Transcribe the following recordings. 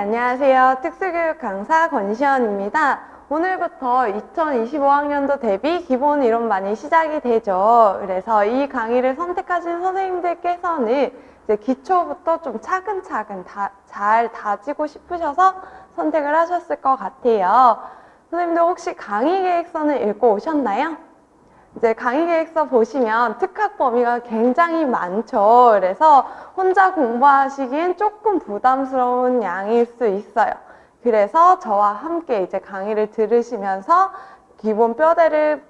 안녕하세요. 특수교육 강사 권시연입니다. 오늘부터 2025학년도 대비 기본 이론반이 시작이 되죠. 그래서 이 강의를 선택하신 선생님들께서는 이제 기초부터 좀 차근차근 잘 다지고 싶으셔서 선택을 하셨을 것 같아요. 선생님들 혹시 강의 계획서는 읽고 오셨나요? 이제 강의 계획서 보시면 특학 범위가 굉장히 많죠. 그래서 혼자 공부하시기엔 조금 부담스러운 양일 수 있어요. 그래서 저와 함께 이제 강의를 들으시면서 기본 뼈대를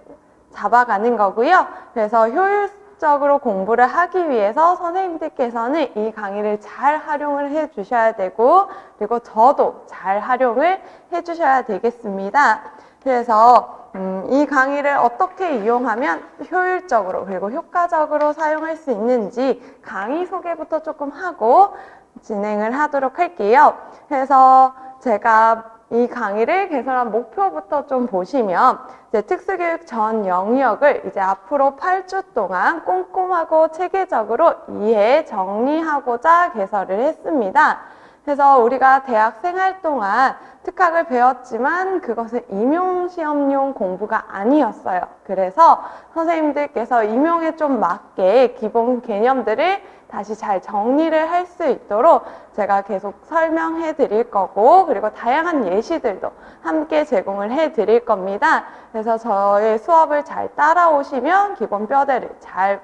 잡아가는 거고요. 그래서 효율적으로 공부를 하기 위해서 선생님들께서는 이 강의를 잘 활용을 해 주셔야 되고, 그리고 저도 잘 활용을 해 주셔야 되겠습니다. 그래서 이 강의를 어떻게 이용하면 효율적으로 그리고 효과적으로 사용할 수 있는지 강의 소개부터 조금 하고 진행을 하도록 할게요. 그래서 제가 이 강의를 개설한 목표부터 좀 보시면 이제 특수교육 전 영역을 이제 앞으로 8주 동안 꼼꼼하고 체계적으로 이해, 정리하고자 개설을 했습니다. 그래서 우리가 대학 생활 동안 특학을 배웠지만 그것은 임용시험용 공부가 아니었어요. 그래서 선생님들께서 임용에 좀 맞게 기본 개념들을 다시 잘 정리를 할 수 있도록 제가 계속 설명해 드릴 거고, 그리고 다양한 예시들도 함께 제공을 해 드릴 겁니다. 그래서 저의 수업을 잘 따라오시면 기본 뼈대를 잘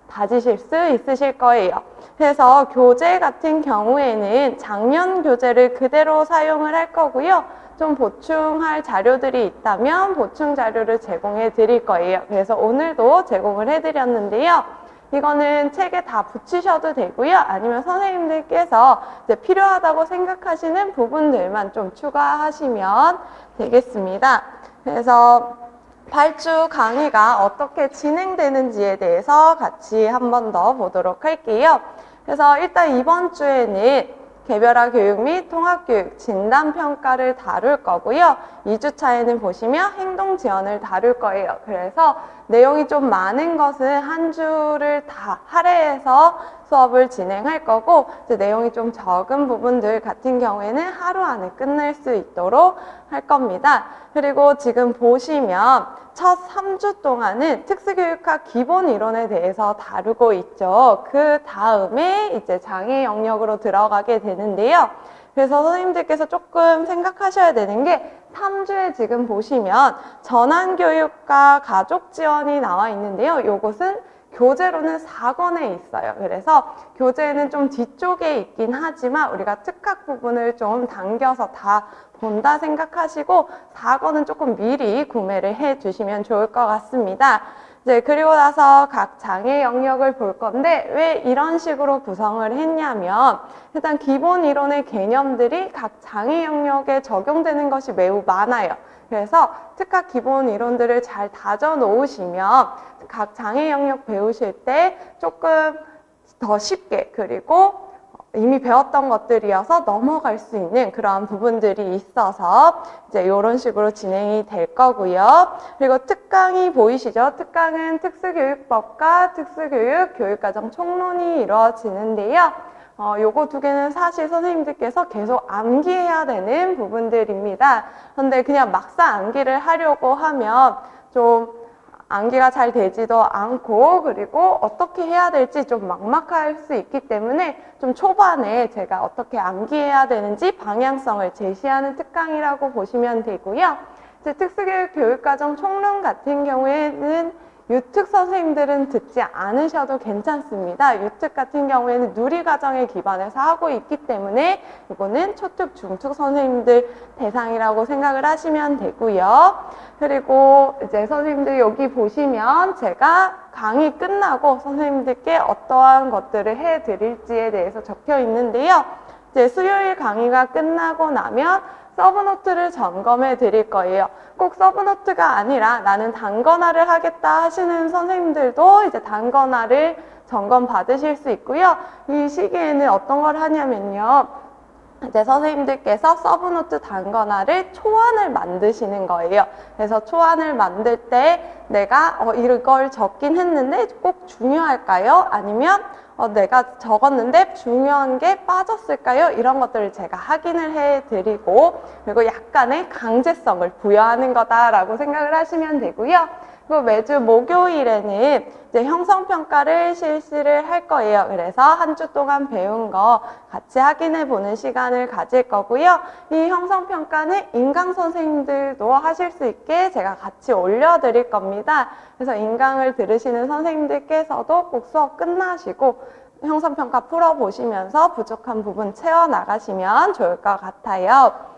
다지실 수 있으실 거예요. 그래서 교재 같은 경우에는 작년 교재를 그대로 사용을 할 거고요. 좀 보충할 자료들이 있다면 보충 자료를 제공해 드릴 거예요. 그래서 오늘도 제공을 해 드렸는데요. 이거는 책에 다 붙이셔도 되고요. 아니면 선생님들께서 이제 필요하다고 생각하시는 부분들만 좀 추가하시면 되겠습니다. 그래서 8주 강의가 어떻게 진행되는지에 대해서 같이 한 번 더 보도록 할게요. 그래서 일단 이번 주에는 개별화 교육 및 통합교육 진단평가를 다룰 거고요. 2주차에는 보시면 행동 지원을 다룰 거예요. 그래서 내용이 좀 많은 것은 한 주를 다 할애해서 수업을 진행할 거고, 이제 내용이 좀 적은 부분들 같은 경우에는 하루 안에 끝낼 수 있도록 할 겁니다. 그리고 지금 보시면 첫 3주 동안은 특수교육학 기본 이론에 대해서 다루고 있죠. 그 다음에 이제 장애 영역으로 들어가게 되는데요. 그래서 선생님들께서 조금 생각하셔야 되는 게 3주에 지금 보시면 전환교육과 가족지원이 나와 있는데요. 요것은 교재로는 4권에 있어요. 그래서 교재는 좀 뒤쪽에 있긴 하지만 우리가 특학 부분을 좀 당겨서 다 본다 생각하시고 4권은 조금 미리 구매를 해 주시면 좋을 것 같습니다. 이제 그리고 나서 각 장애 영역을 볼 건데 왜 이런 식으로 구성을 했냐면, 일단 기본 이론의 개념들이 각 장애 영역에 적용되는 것이 매우 많아요. 그래서 특학 기본 이론들을 잘 다져 놓으시면 각 장애 영역 배우실 때 조금 더 쉽게, 그리고 이미 배웠던 것들이어서 넘어갈 수 있는 그러한 부분들이 있어서 이제 이런 식으로 진행이 될 거고요. 그리고 특강이 보이시죠? 특강은 특수교육법과 특수교육 교육과정 총론이 이루어지는데요. 요거 두 개는 사실 선생님들께서 계속 암기해야 되는 부분들입니다. 그런데 그냥 막상 암기를 하려고 하면 좀 암기가 잘 되지도 않고, 그리고 어떻게 해야 될지 좀 막막할 수 있기 때문에 좀 초반에 제가 어떻게 암기해야 되는지 방향성을 제시하는 특강이라고 보시면 되고요. 이제 특수교육 교육과정 총론 같은 경우에는 유특 선생님들은 듣지 않으셔도 괜찮습니다. 유특 같은 경우에는 누리과정에 기반해서 하고 있기 때문에 이거는 초특, 중특 선생님들 대상이라고 생각을 하시면 되고요. 그리고 이제 선생님들 여기 보시면 제가 강의 끝나고 선생님들께 어떠한 것들을 해드릴지에 대해서 적혀 있는데요. 이제 수요일 강의가 끝나고 나면 서브노트를 점검해 드릴 거예요. 꼭 서브노트가 아니라 나는 단권화를 하겠다 하시는 선생님들도 이제 단권화를 점검 받으실 수 있고요. 이 시기에는 어떤 걸 하냐면요. 이제 선생님들께서 서브노트 단권화를 초안을 만드시는 거예요. 그래서 초안을 만들 때 내가 이걸 적긴 했는데 꼭 중요할까요? 아니면 내가 적었는데 중요한 게 빠졌을까요? 이런 것들을 제가 확인을 해드리고, 그리고 약간의 강제성을 부여하는 거다라고 생각을 하시면 되고요. 그리고 매주 목요일에는 이제 형성평가를 실시를 할 거예요. 그래서 한 주 동안 배운 거 같이 확인해 보는 시간을 가질 거고요. 이 형성평가는 인강 선생님들도 하실 수 있게 제가 같이 올려드릴 겁니다. 그래서 인강을 들으시는 선생님들께서도 꼭 수업 끝나시고 형성평가 풀어보시면서 부족한 부분 채워나가시면 좋을 것 같아요.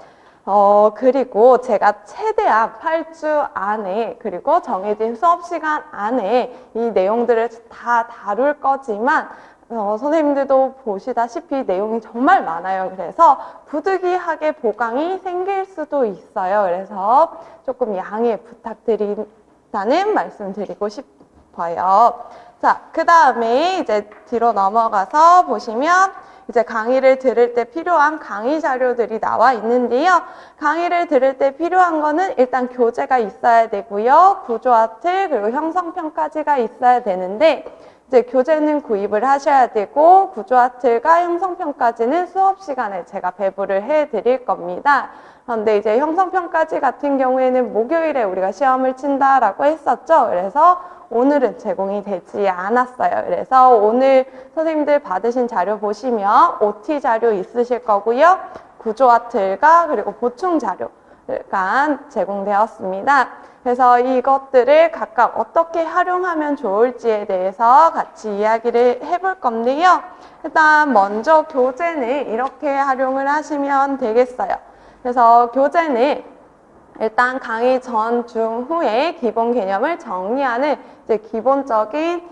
그리고 제가 최대한 8주 안에, 그리고 정해진 수업 시간 안에 이 내용들을 다 다룰 거지만, 선생님들도 보시다시피 내용이 정말 많아요. 그래서 부득이하게 보강이 생길 수도 있어요. 그래서 조금 양해 부탁드린다는 말씀 드리고 싶어요. 자, 그 다음에 이제 뒤로 넘어가서 보시면 이제 강의를 들을 때 필요한 강의 자료들이 나와 있는데요. 강의를 들을 때 필요한 거는 일단 교재가 있어야 되고요. 구조화틀 그리고 형성평가지가 있어야 되는데, 이제 교재는 구입을 하셔야 되고 구조화틀과 형성평가지는 수업 시간에 제가 배부를 해 드릴 겁니다. 그런데 이제 형성평가지 같은 경우에는 목요일에 우리가 시험을 친다라고 했었죠. 그래서 오늘은 제공이 되지 않았어요. 그래서 오늘 선생님들 받으신 자료 보시면 OT 자료 있으실 거고요. 구조화틀과 그리고 보충 자료가 제공되었습니다. 그래서 이것들을 각각 어떻게 활용하면 좋을지에 대해서 같이 이야기를 해볼 건데요. 일단 먼저 교재는 이렇게 활용을 하시면 되겠어요. 그래서 교재는 일단 강의 전, 중, 후에 기본 개념을 정리하는 이제 기본적인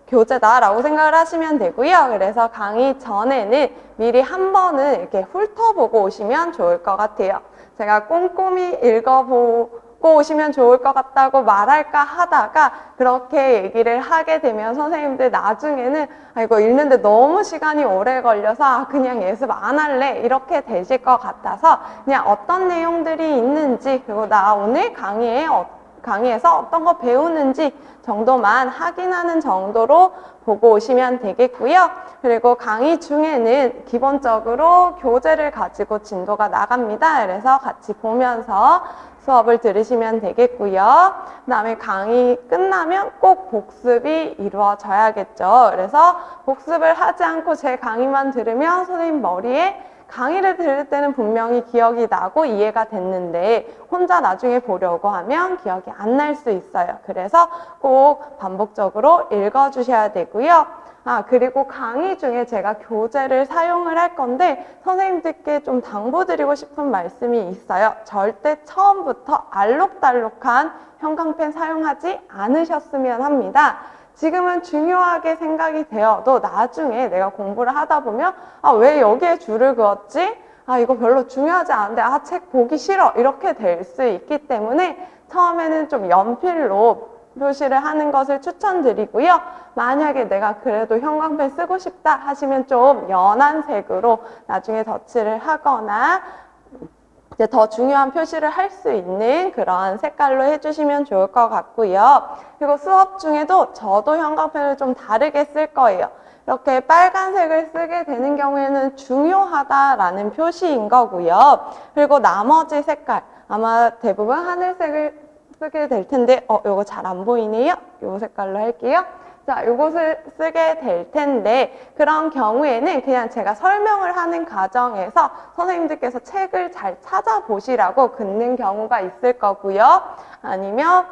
교재다라고 생각을 하시면 되고요. 그래서 강의 전에는 미리 한 번은 이렇게 훑어보고 오시면 좋을 것 같아요. 제가 꼼꼼히 읽어보고 오시면 좋을 것 같다고 말할까 하다가 그렇게 얘기를 하게 되면 선생님들 나중에는 이거 읽는데 너무 시간이 오래 걸려서 그냥 예습 안 할래 이렇게 되실 것 같아서 그냥 어떤 내용들이 있는지, 그리고 나 오늘 강의에서 어떤 거 배우는지 정도만 확인하는 정도로 보고 오시면 되겠고요. 그리고 강의 중에는 기본적으로 교재를 가지고 진도가 나갑니다. 그래서 같이 보면서 수업을 들으시면 되겠고요. 그 다음에 강의 끝나면 꼭 복습이 이루어져야겠죠. 그래서 복습을 하지 않고 제 강의만 들으면 선생님 머리에 강의를 들을 때는 분명히 기억이 나고 이해가 됐는데 혼자 나중에 보려고 하면 기억이 안 날 수 있어요. 그래서 꼭 반복적으로 읽어주셔야 되고요. 그리고 강의 중에 제가 교재를 사용을 할 건데 선생님들께 좀 당부드리고 싶은 말씀이 있어요. 절대 처음부터 알록달록한 형광펜 사용하지 않으셨으면 합니다. 지금은 중요하게 생각이 되어도 나중에 내가 공부를 하다 보면 왜 여기에 줄을 그었지? 이거 별로 중요하지 않은데 책 보기 싫어 이렇게 될 수 있기 때문에 처음에는 좀 연필로 표시를 하는 것을 추천드리고요. 만약에 내가 그래도 형광펜 쓰고 싶다 하시면 좀 연한 색으로 나중에 덧칠을 하거나 이제 더 중요한 표시를 할 수 있는 그런 색깔로 해주시면 좋을 것 같고요. 그리고 수업 중에도 저도 형광펜을 좀 다르게 쓸 거예요. 이렇게 빨간색을 쓰게 되는 경우에는 중요하다라는 표시인 거고요. 그리고 나머지 색깔, 아마 대부분 하늘색을 쓰게 될 텐데, 요거 잘 안 보이네요. 요 색깔로 할게요. 자, 요것을 쓰게 될 텐데 그런 경우에는 그냥 제가 설명을 하는 과정에서 선생님들께서 책을 잘 찾아보시라고 긋는 경우가 있을 거고요. 아니면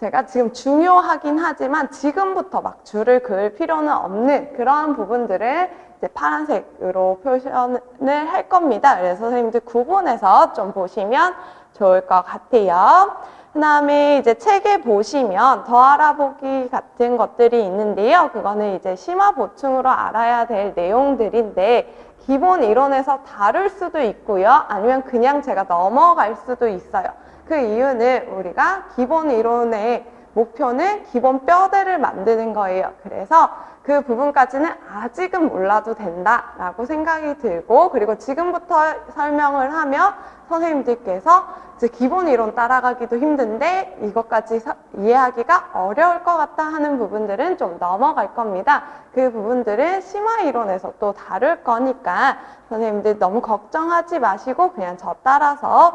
제가 지금 중요하긴 하지만 지금부터 막 줄을 그을 필요는 없는 그러한 부분들을 이제 파란색으로 표현을 할 겁니다. 그래서 선생님들 구분해서 좀 보시면 좋을 것 같아요. 그 다음에 이제 책에 보시면 더 알아보기 같은 것들이 있는데요. 그거는 이제 심화 보충으로 알아야 될 내용들인데 기본 이론에서 다룰 수도 있고요. 아니면 그냥 제가 넘어갈 수도 있어요. 그 이유는 우리가 기본 이론의 목표는 기본 뼈대를 만드는 거예요. 그래서 그 부분까지는 아직은 몰라도 된다라고 생각이 들고, 그리고 지금부터 설명을 하면 선생님들께서 이제 기본 이론 따라가기도 힘든데 이것까지 이해하기가 어려울 것 같다 하는 부분들은 좀 넘어갈 겁니다. 그 부분들은 심화 이론에서 또 다룰 거니까 선생님들 너무 걱정하지 마시고 그냥 저 따라서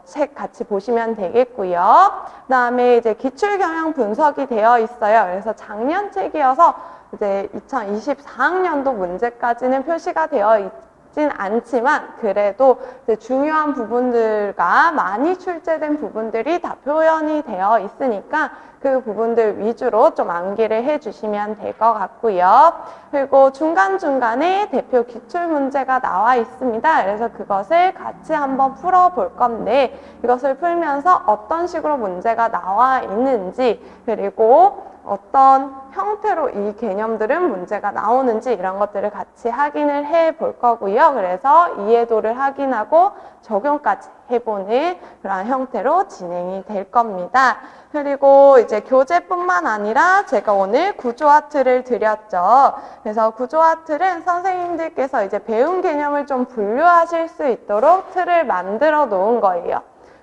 책 같이 보시면 되겠고요. 그 다음에 이제 기출 경향 분석이 되어 있어요. 그래서 작년 책이어서 이제 2024학년도 문제까지는 표시가 되어 있진 않지만 그래도 이제 중요한 부분들과 많이 출제된 부분들이 다 표현이 되어 있으니까 그 부분들 위주로 좀 암기를 해주시면 될 것 같고요. 그리고 중간중간에 대표 기출 문제가 나와 있습니다. 그래서 그것을 같이 한번 풀어볼 건데 이것을 풀면서 어떤 식으로 문제가 나와 있는지, 그리고 어떤 형태로 이 개념들은 문제가 나오는지 이런 것들을 같이 확인을 해 볼 거고요. 그래서 이해도를 확인하고 적용까지 해보는 그런 형태로 진행이 될 겁니다. 그리고 이제 교재뿐만 아니라 제가 오늘 구조화틀을 드렸죠. 그래서 구조화틀은 선생님들께서 이제 배운 개념을 좀 분류하실 수 있도록 틀을 만들어 놓은 거예요.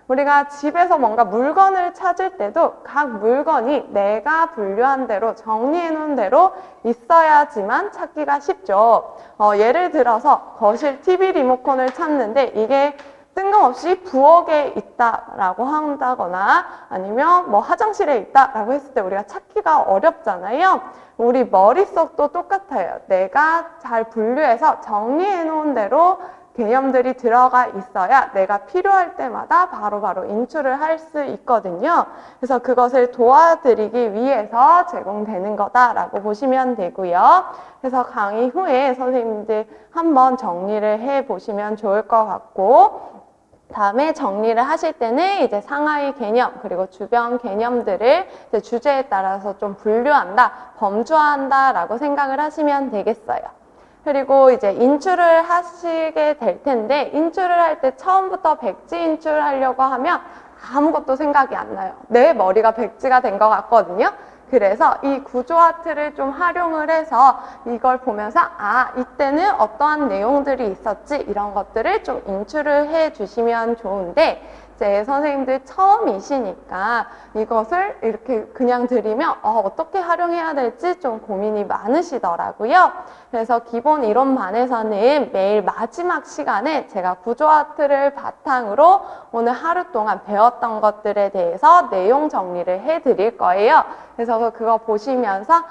우리가 집에서 뭔가 물건을 찾을 때도 각 물건이 내가 분류한 대로 정리해 놓은 대로 있어야지만 찾기가 쉽죠. 예를 들어서 거실 TV 리모컨을 찾는데 이게 뜬금없이 부엌에 있다라고 한다거나 아니면 뭐 화장실에 있다라고 했을 때 우리가 찾기가 어렵잖아요. 우리 머릿속도 똑같아요. 내가 잘 분류해서 정리해 놓은 대로 개념들이 들어가 있어야 내가 필요할 때마다 바로바로 인출을 할 수 있거든요. 그래서 그것을 도와드리기 위해서 제공되는 거다라고 보시면 되고요. 그래서 강의 후에 선생님들 한번 정리를 해 보시면 좋을 것 같고, 다음에 정리를 하실 때는 이제 상하이 개념 그리고 주변 개념들을 이제 주제에 따라서 좀 분류한다, 범주화한다 라고 생각을 하시면 되겠어요. 그리고 이제 인출을 하시게 될 텐데 인출을 할 때 처음부터 백지 인출하려고 하면 아무것도 생각이 안 나요. 내 머리가 백지가 된 것 같거든요. 그래서 이 구조화 틀을 좀 활용을 해서 이걸 보면서 이때는 어떠한 내용들이 있었지 이런 것들을 좀 인출을 해 주시면 좋은데, 이제 선생님들 처음이시니까 이것을 이렇게 그냥 드리면 어떻게 활용해야 될지 좀 고민이 많으시더라고요. 그래서 기본 이론반에서는 매일 마지막 시간에 제가 구조화 틀을 바탕으로 오늘 하루 동안 배웠던 것들에 대해서 내용 정리를 해 드릴 거예요. 그래서 그거 보시면서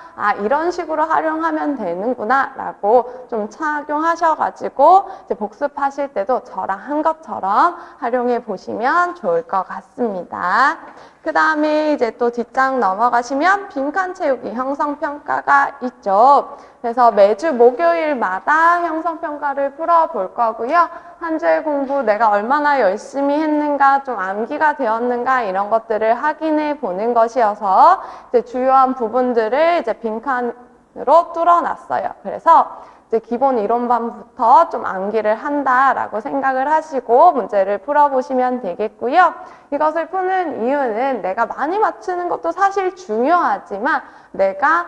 이런 식으로 활용하면 되는구나 라고 좀 착용하셔가지고 이제 복습하실 때도 저랑 한 것처럼 활용해 보시면 좋을 것 같습니다. 그 다음에 이제 또 뒷장 넘어가시면 빈칸 채우기 형성평가가 있죠. 그래서 매주 목요일마다 형성평가를 풀어볼 거고요. 한 주의 공부 내가 얼마나 열심히 했는가, 좀 암기가 되었는가 이런 것들을 확인해 보는 것이어서 이제 주요한 부분들을 이제 빈칸으로 뚫어놨어요. 그래서 이제 기본 이론반부터 좀 암기를 한다라고 생각을 하시고 문제를 풀어보시면 되겠고요. 이것을 푸는 이유는 내가 많이 맞추는 것도 사실 중요하지만 내가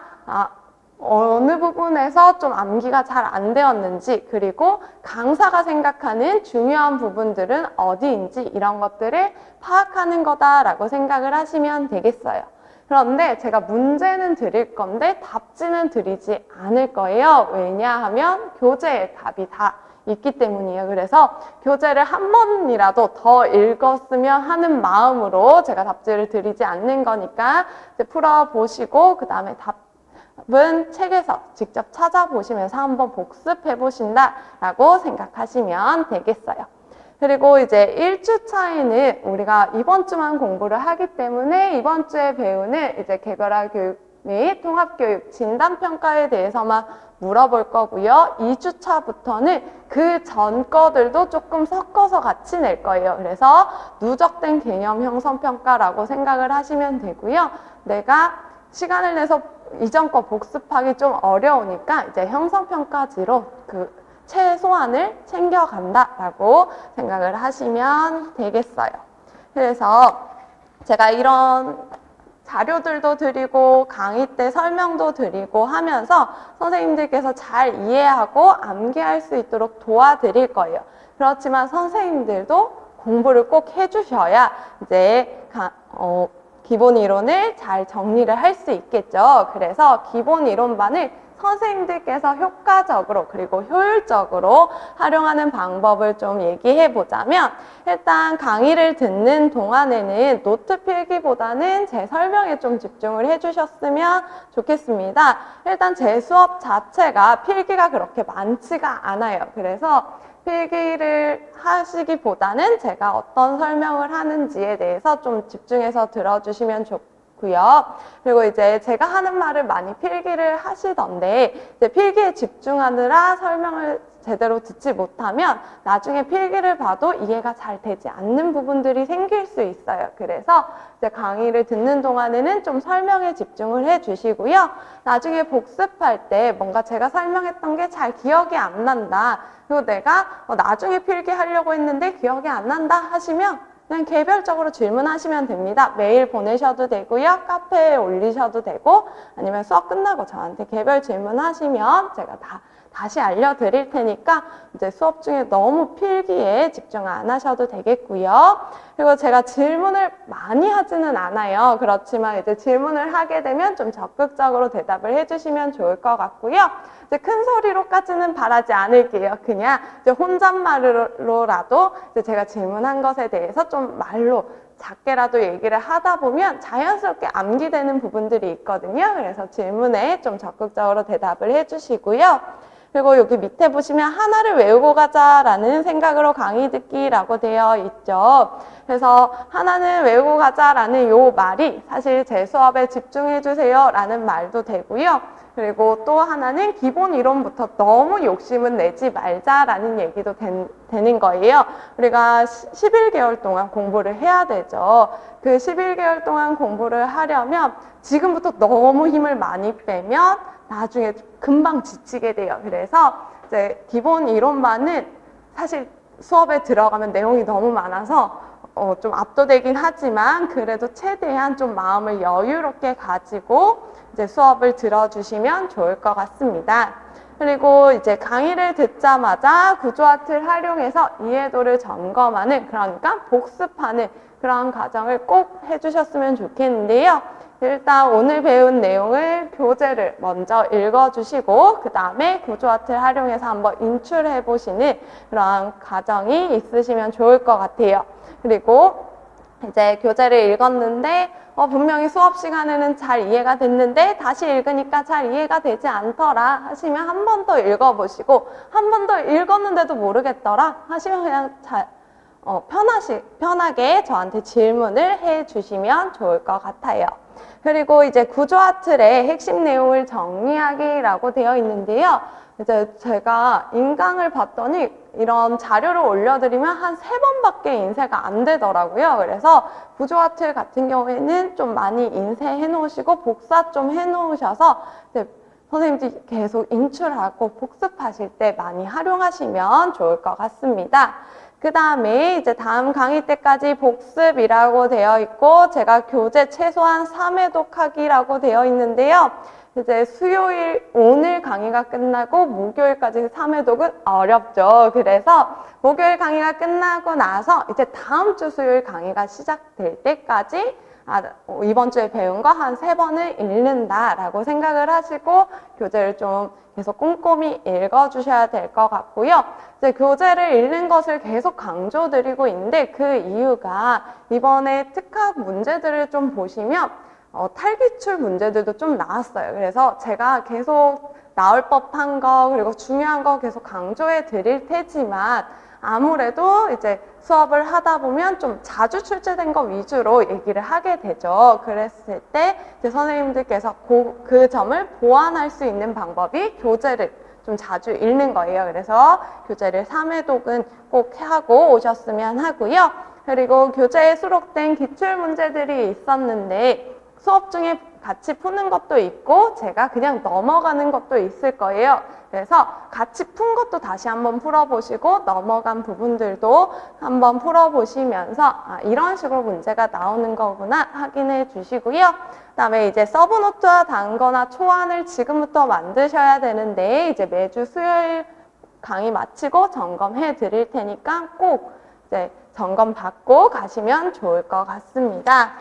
어느 부분에서 좀 암기가 잘 안 되었는지, 그리고 강사가 생각하는 중요한 부분들은 어디인지 이런 것들을 파악하는 거다라고 생각을 하시면 되겠어요. 그런데 제가 문제는 드릴 건데 답지는 드리지 않을 거예요. 왜냐하면 교재에 답이 다 있기 때문이에요. 그래서 교재를 한 번이라도 더 읽었으면 하는 마음으로 제가 답지를 드리지 않는 거니까 이제 풀어보시고 그 다음에 답은 책에서 직접 찾아보시면서 한번 복습해 보신다라고 생각하시면 되겠어요. 그리고 이제 1주차에는 우리가 이번 주만 공부를 하기 때문에 이번 주에 배우는 이제 개별화 교육 및 통합교육 진단평가에 대해서만 물어볼 거고요. 2주차부터는 그 전 거들도 조금 섞어서 같이 낼 거예요. 그래서 누적된 개념 형성평가라고 생각을 하시면 되고요. 내가 시간을 내서 이전 거 복습하기 좀 어려우니까 이제 형성평가지로 그 최소한을 챙겨간다라고 생각을 하시면 되겠어요. 그래서 제가 이런 자료들도 드리고 강의 때 설명도 드리고 하면서 선생님들께서 잘 이해하고 암기할 수 있도록 도와드릴 거예요. 그렇지만 선생님들도 공부를 꼭 해주셔야 이제 기본 이론을 잘 정리를 할 수 있겠죠. 그래서 기본 이론반을 선생님들께서 효과적으로 그리고 효율적으로 활용하는 방법을 좀 얘기해 보자면, 일단 강의를 듣는 동안에는 노트 필기보다는 제 설명에 좀 집중을 해 주셨으면 좋겠습니다. 일단 제 수업 자체가 필기가 그렇게 많지가 않아요. 그래서 필기를 하시기보다는 제가 어떤 설명을 하는지에 대해서 좀 집중해서 들어주시면 좋고요. 그리고 이제 제가 하는 말을 많이 필기를 하시던데, 이제 필기에 집중하느라 설명을 제대로 듣지 못하면 나중에 필기를 봐도 이해가 잘 되지 않는 부분들이 생길 수 있어요. 그래서 이제 강의를 듣는 동안에는 좀 설명에 집중을 해 주시고요. 나중에 복습할 때 뭔가 제가 설명했던 게 잘 기억이 안 난다, 그리고 내가 나중에 필기하려고 했는데 기억이 안 난다 하시면 그냥 개별적으로 질문하시면 됩니다. 메일 보내셔도 되고요. 카페에 올리셔도 되고, 아니면 수업 끝나고 저한테 개별 질문하시면 제가 다시 알려드릴 테니까 이제 수업 중에 너무 필기에 집중 안 하셔도 되겠고요. 그리고 제가 질문을 많이 하지는 않아요. 그렇지만 이제 질문을 하게 되면 좀 적극적으로 대답을 해주시면 좋을 것 같고요. 이제 큰 소리로까지는 바라지 않을게요. 그냥 이제 혼잣말로라도 이제 제가 질문한 것에 대해서 좀 말로 작게라도 얘기를 하다 보면 자연스럽게 암기되는 부분들이 있거든요. 그래서 질문에 좀 적극적으로 대답을 해주시고요. 그리고 여기 밑에 보시면 하나를 외우고 가자라는 생각으로 강의 듣기라고 되어 있죠. 그래서 하나는 외우고 가자라는 요 말이 사실 제 수업에 집중해 주세요 라는 말도 되고요. 그리고 또 하나는 기본 이론부터 너무 욕심은 내지 말자라는 얘기도 되는 거예요. 우리가 11개월 동안 공부를 해야 되죠. 그 11개월 동안 공부를 하려면 지금부터 너무 힘을 많이 빼면 나중에 금방 지치게 돼요. 그래서 이제 기본 이론만은 사실 수업에 들어가면 내용이 너무 많아서 좀 압도되긴 하지만 그래도 최대한 좀 마음을 여유롭게 가지고 이제 수업을 들어주시면 좋을 것 같습니다. 그리고 이제 강의를 듣자마자 구조아트를 활용해서 이해도를 점검하는, 그러니까 복습하는 그런 과정을 꼭 해주셨으면 좋겠는데요. 일단 오늘 배운 내용을 교재를 먼저 읽어주시고 그 다음에 구조아트를 활용해서 한번 인출해 보시는 그런 과정이 있으시면 좋을 것 같아요. 그리고 이제 교재를 읽었는데 분명히 수업 시간에는 잘 이해가 됐는데 다시 읽으니까 잘 이해가 되지 않더라 하시면 한 번 더 읽어보시고, 한 번 더 읽었는데도 모르겠더라 하시면 그냥 편하게 저한테 질문을 해주시면 좋을 것 같아요. 그리고 이제 구조아트의 핵심 내용을 정리하기라고 되어 있는데요. 이제 제가 인강을 봤더니 이런 자료를 올려드리면 한 3번밖에 인쇄가 안 되더라고요. 그래서 구조아트 같은 경우에는 좀 많이 인쇄해 놓으시고 복사 좀 해 놓으셔서 선생님들이 계속 인출하고 복습하실 때 많이 활용하시면 좋을 것 같습니다. 그 다음에 이제 다음 강의 때까지 복습이라고 되어 있고, 제가 교재 최소한 3회독 하기라고 되어 있는데요. 이제 수요일, 오늘 강의가 끝나고 목요일까지 3회독은 어렵죠. 그래서 목요일 강의가 끝나고 나서 이제 다음 주 수요일 강의가 시작될 때까지 이번 주에 배운 거 한 3번을 읽는다라고 생각을 하시고 교재를 좀 계속 꼼꼼히 읽어주셔야 될 것 같고요. 이제 교재를 읽는 것을 계속 강조드리고 있는데 그 이유가 이번에 특학 문제들을 좀 보시면 탈기출 문제들도 좀 나왔어요. 그래서 제가 계속 나올 법한 거 그리고 중요한 거 계속 강조해 드릴 테지만 아무래도 이제 수업을 하다 보면 좀 자주 출제된 거 위주로 얘기를 하게 되죠. 그랬을 때 이제 선생님들께서 그 점을 보완할 수 있는 방법이 교재를 좀 자주 읽는 거예요. 그래서 교재를 3회독은 꼭 하고 오셨으면 하고요. 그리고 교재에 수록된 기출 문제들이 있었는데 수업 중에 같이 푸는 것도 있고 제가 그냥 넘어가는 것도 있을 거예요. 그래서 같이 푼 것도 다시 한번 풀어보시고 넘어간 부분들도 한번 풀어보시면서 이런 식으로 문제가 나오는 거구나 확인해 주시고요. 그다음에 이제 서브노트와 단거나 초안을 지금부터 만드셔야 되는데 이제 매주 수요일 강의 마치고 점검해 드릴 테니까 꼭 이제 점검 받고 가시면 좋을 것 같습니다.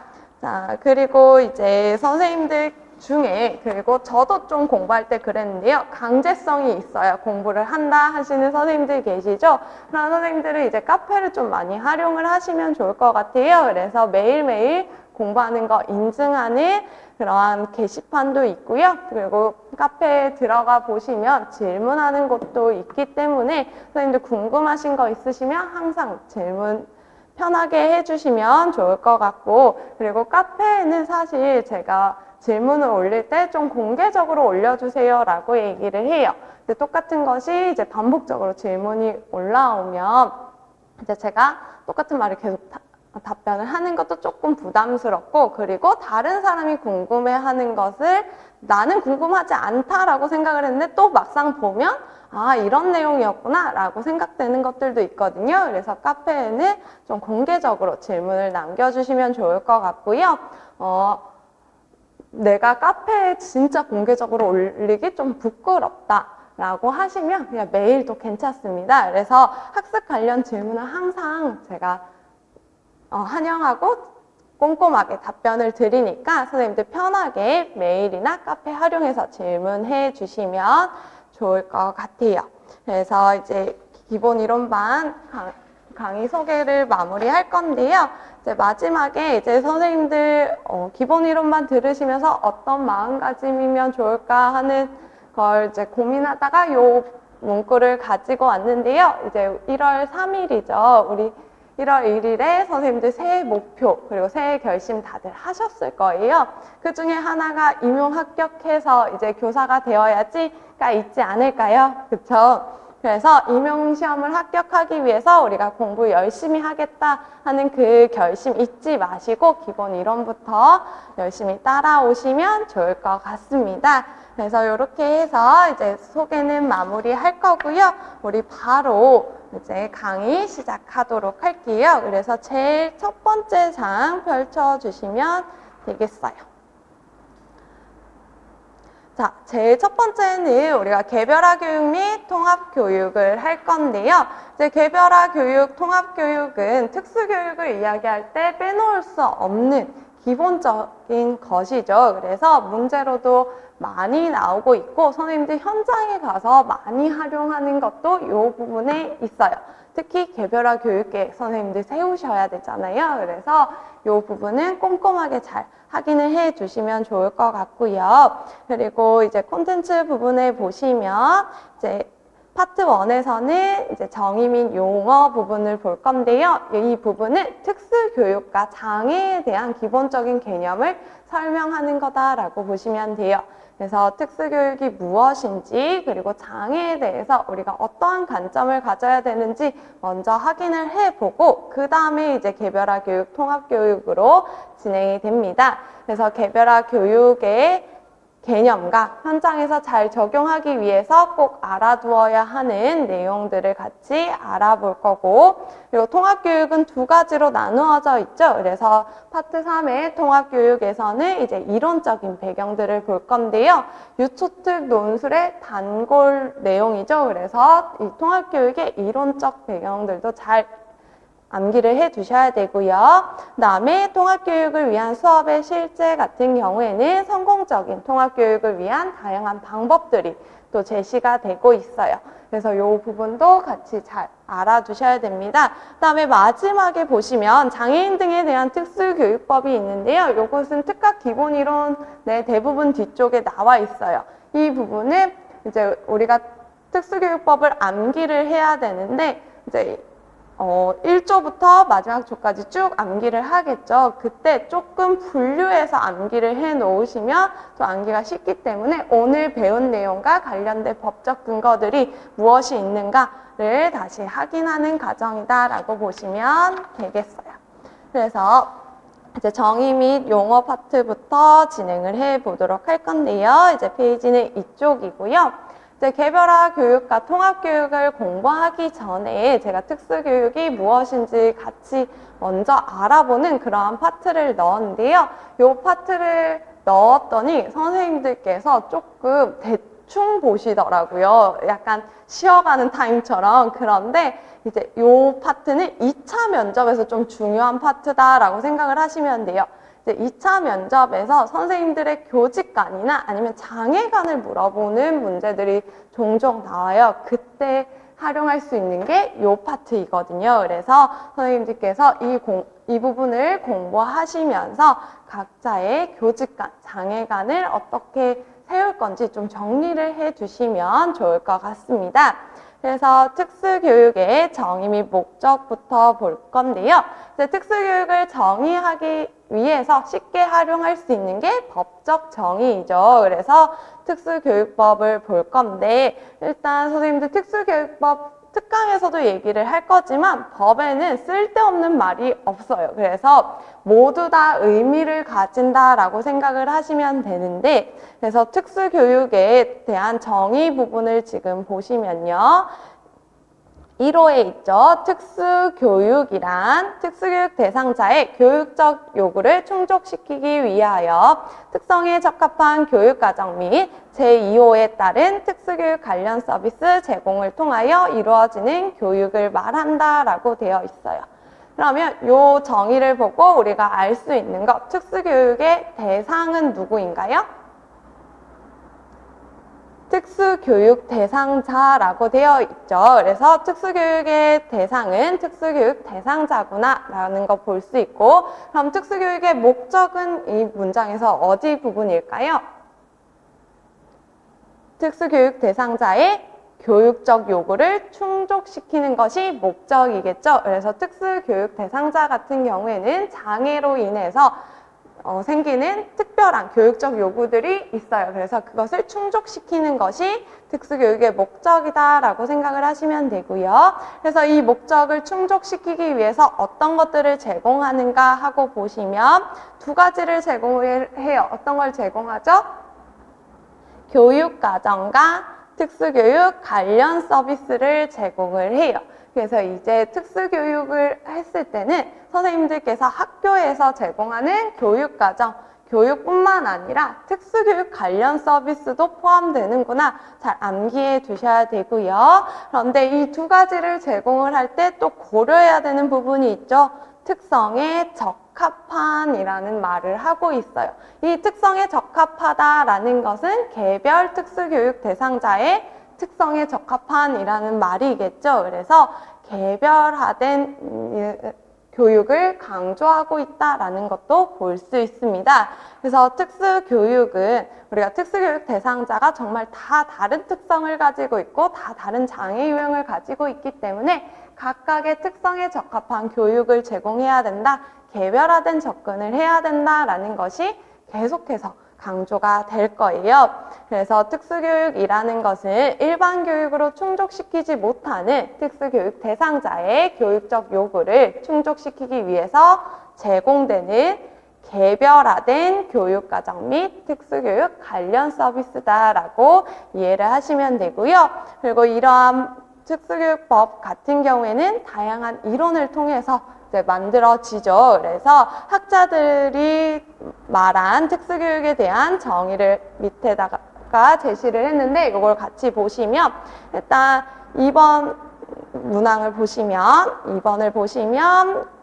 자, 그리고 이제 선생님들 중에, 그리고 저도 좀 공부할 때 그랬는데요. 강제성이 있어요. 공부를 한다 하시는 선생님들 계시죠? 그런 선생님들은 이제 카페를 좀 많이 활용을 하시면 좋을 것 같아요. 그래서 매일매일 공부하는 거 인증하는 그러한 게시판도 있고요. 그리고 카페에 들어가 보시면 질문하는 곳도 있기 때문에 선생님들 궁금하신 거 있으시면 항상 질문 편하게 해주시면 좋을 것 같고, 그리고 카페에는 사실 제가 질문을 올릴 때 좀 공개적으로 올려주세요 라고 얘기를 해요. 근데 똑같은 것이 이제 반복적으로 질문이 올라오면 이제 제가 똑같은 말을 계속 답변을 하는 것도 조금 부담스럽고, 그리고 다른 사람이 궁금해하는 것을 나는 궁금하지 않다라고 생각을 했는데 또 막상 보면 이런 내용이었구나 라고 생각되는 것들도 있거든요. 그래서 카페에는 좀 공개적으로 질문을 남겨주시면 좋을 것 같고요. 내가 카페에 진짜 공개적으로 올리기 좀 부끄럽다 라고 하시면 그냥 메일도 괜찮습니다. 그래서 학습 관련 질문은 항상 제가 환영하고 꼼꼼하게 답변을 드리니까 선생님들 편하게 메일이나 카페 활용해서 질문해 주시면 좋을 것 같아요. 그래서 이제 기본 이론반 강의 소개를 마무리할 건데요. 이제 마지막에 이제 선생님들 기본 이론만 들으시면서 어떤 마음가짐이면 좋을까 하는 걸 이제 고민하다가 요 문구를 가지고 왔는데요. 이제 1월 3일이죠. 우리 1월 1일에 선생님들 새해 목표 그리고 새해 결심 다들 하셨을 거예요. 그 중에 하나가 임용 합격해서 이제 교사가 되어야지가 있지 않을까요? 그쵸? 그래서 임용 시험을 합격하기 위해서 우리가 공부 열심히 하겠다 하는 그 결심 잊지 마시고 기본 이론부터 열심히 따라오시면 좋을 것 같습니다. 그래서 이렇게 해서 이제 소개는 마무리할 거고요. 우리 바로 이제 강의 시작하도록 할게요. 그래서 제일 첫 번째 장 펼쳐주시면 되겠어요. 자, 제일 첫 번째는 우리가 개별화 교육 및 통합 교육을 할 건데요. 이제 개별화 교육, 통합 교육은 특수 교육을 이야기할 때 빼놓을 수 없는 기본적인 것이죠. 그래서 문제로도 많이 나오고 있고 선생님들 현장에 가서 많이 활용하는 것도 이 부분에 있어요. 특히 개별화 교육계획 선생님들 세우셔야 되잖아요. 그래서 이 부분은 꼼꼼하게 잘 확인을 해 주시면 좋을 것 같고요. 그리고 이제 콘텐츠 부분에 보시면 이제 파트 1에서는 이제 정의 및 용어 부분을 볼 건데요. 이 부분은 특수교육과 장애에 대한 기본적인 개념을 설명하는 거다라고 보시면 돼요. 그래서 특수교육이 무엇인지 그리고 장애에 대해서 우리가 어떠한 관점을 가져야 되는지 먼저 확인을 해보고 그 다음에 이제 개별화 교육, 통합 교육으로 진행이 됩니다. 그래서 개별화 교육의 개념과 현장에서 잘 적용하기 위해서 꼭 알아두어야 하는 내용들을 같이 알아볼 거고, 그리고 통합교육은 두 가지로 나누어져 있죠. 그래서 파트 3의 통합교육에서는 이제 이론적인 배경들을 볼 건데요. 유초특 논술의 단골 내용이죠. 그래서 이 통합교육의 이론적 배경들도 잘 암기를 해 두셔야 되고요. 그 다음에 통합교육을 위한 수업의 실제 같은 경우에는 성공적인 통합교육을 위한 다양한 방법들이 또 제시가 되고 있어요. 그래서 이 부분도 같이 잘 알아두셔야 됩니다. 그 다음에 마지막에 보시면 장애인 등에 대한 특수교육법이 있는데요. 이것은 특학 기본이론의 대부분 뒤쪽에 나와 있어요. 이 부분은 이제 우리가 특수교육법을 암기를 해야 되는데 이제 1조부터 마지막 조까지 쭉 암기를 하겠죠. 그때 조금 분류해서 암기를 해 놓으시면 또 암기가 쉽기 때문에 오늘 배운 내용과 관련된 법적 근거들이 무엇이 있는가를 다시 확인하는 과정이다라고 보시면 되겠어요. 그래서 이제 정의 및 용어 파트부터 부터 진행을 해 보도록 할 건데요. 이제 페이지는 이쪽이고요. 이제 개별화 교육과 통합교육을 공부하기 전에 제가 특수교육이 무엇인지 같이 먼저 알아보는 그러한 파트를 넣었는데요. 이 파트를 넣었더니 선생님들께서 조금 대충 보시더라고요. 약간 쉬어가는 타임처럼. 그런데 이제 이 파트는 2차 면접에서 좀 중요한 파트다라고 생각을 하시면 돼요. 이제 2차 면접에서 선생님들의 교직관이나 아니면 장애관을 물어보는 문제들이 종종 나와요. 그때 활용할 수 있는 게 이 파트이거든요. 그래서 선생님들께서 이 부분을 공부하시면서 각자의 교직관, 장애관을 어떻게 세울 건지 좀 정리를 해 두시면 좋을 것 같습니다. 그래서 특수교육의 정의 및 목적부터 볼 건데요. 이제 특수교육을 정의하기 위해서 쉽게 활용할 수 있는 게 법적 정의이죠. 그래서 특수교육법을 볼 건데 일단 선생님들 특수교육법 특강에서도 얘기를 할 거지만 법에는 쓸데없는 말이 없어요. 그래서 모두 다 의미를 가진다라고 생각을 하시면 되는데 그래서 특수교육에 대한 정의 부분을 지금 보시면요. 1호에 있죠. 특수교육이란 특수교육 대상자의 교육적 요구를 충족시키기 위하여 특성에 적합한 교육과정 및 제2호에 따른 특수교육 관련 서비스 제공을 통하여 이루어지는 교육을 말한다라고 되어 있어요. 그러면 이 정의를 보고 우리가 알 수 있는 것, 특수교육의 대상은 누구인가요? 특수교육 대상자라고 되어 있죠. 그래서 특수교육의 대상은 특수교육 대상자구나 라는 거 볼 수 있고 그럼 특수교육의 목적은 이 문장에서 어디 부분일까요? 특수교육 대상자의 교육적 요구를 충족시키는 것이 목적이겠죠. 그래서 특수교육 대상자 같은 경우에는 장애로 인해서 생기는 특별한 교육적 요구들이 있어요. 그래서 그것을 충족시키는 것이 특수교육의 목적이다라고 생각을 하시면 되고요. 그래서 이 목적을 충족시키기 위해서 어떤 것들을 제공하는가 하고 보시면 두 가지를 제공을 해요. 어떤 걸 제공하죠? 교육과정과 특수교육 관련 서비스를 제공을 해요. 그래서 이제 특수교육을 했을 때는 선생님들께서 학교에서 제공하는 교육과정, 교육뿐만 아니라 특수교육 관련 서비스도 포함되는구나 잘 암기해 두셔야 되고요. 그런데 이 두 가지를 제공을 할 때 또 고려해야 되는 부분이 있죠. 특성에 적합한이라는 말을 하고 있어요. 이 특성에 적합하다라는 것은 개별 특수교육 대상자의 특성에 적합한이라는 말이겠죠. 그래서 개별화된 교육을 강조하고 있다라는 것도 볼 수 있습니다. 그래서 특수교육은 우리가 특수교육 대상자가 정말 다 다른 특성을 가지고 있고 다 다른 장애 유형을 가지고 있기 때문에 각각의 특성에 적합한 교육을 제공해야 된다, 개별화된 접근을 해야 된다라는 것이 계속해서 강조가 될 거예요. 그래서 특수교육이라는 것은 일반 교육으로 충족시키지 못하는 특수교육 대상자의 교육적 요구를 충족시키기 위해서 제공되는 개별화된 교육과정 및 특수교육 관련 서비스다라고 이해를 하시면 되고요. 그리고 이러한 특수교육법 같은 경우에는 다양한 이론을 통해서 이제 만들어지죠. 그래서 학자들이 말한 특수교육에 대한 정의를 밑에다가 제시를 했는데 이걸 같이 보시면 일단 2번 문항을 보시면 2번을 보시면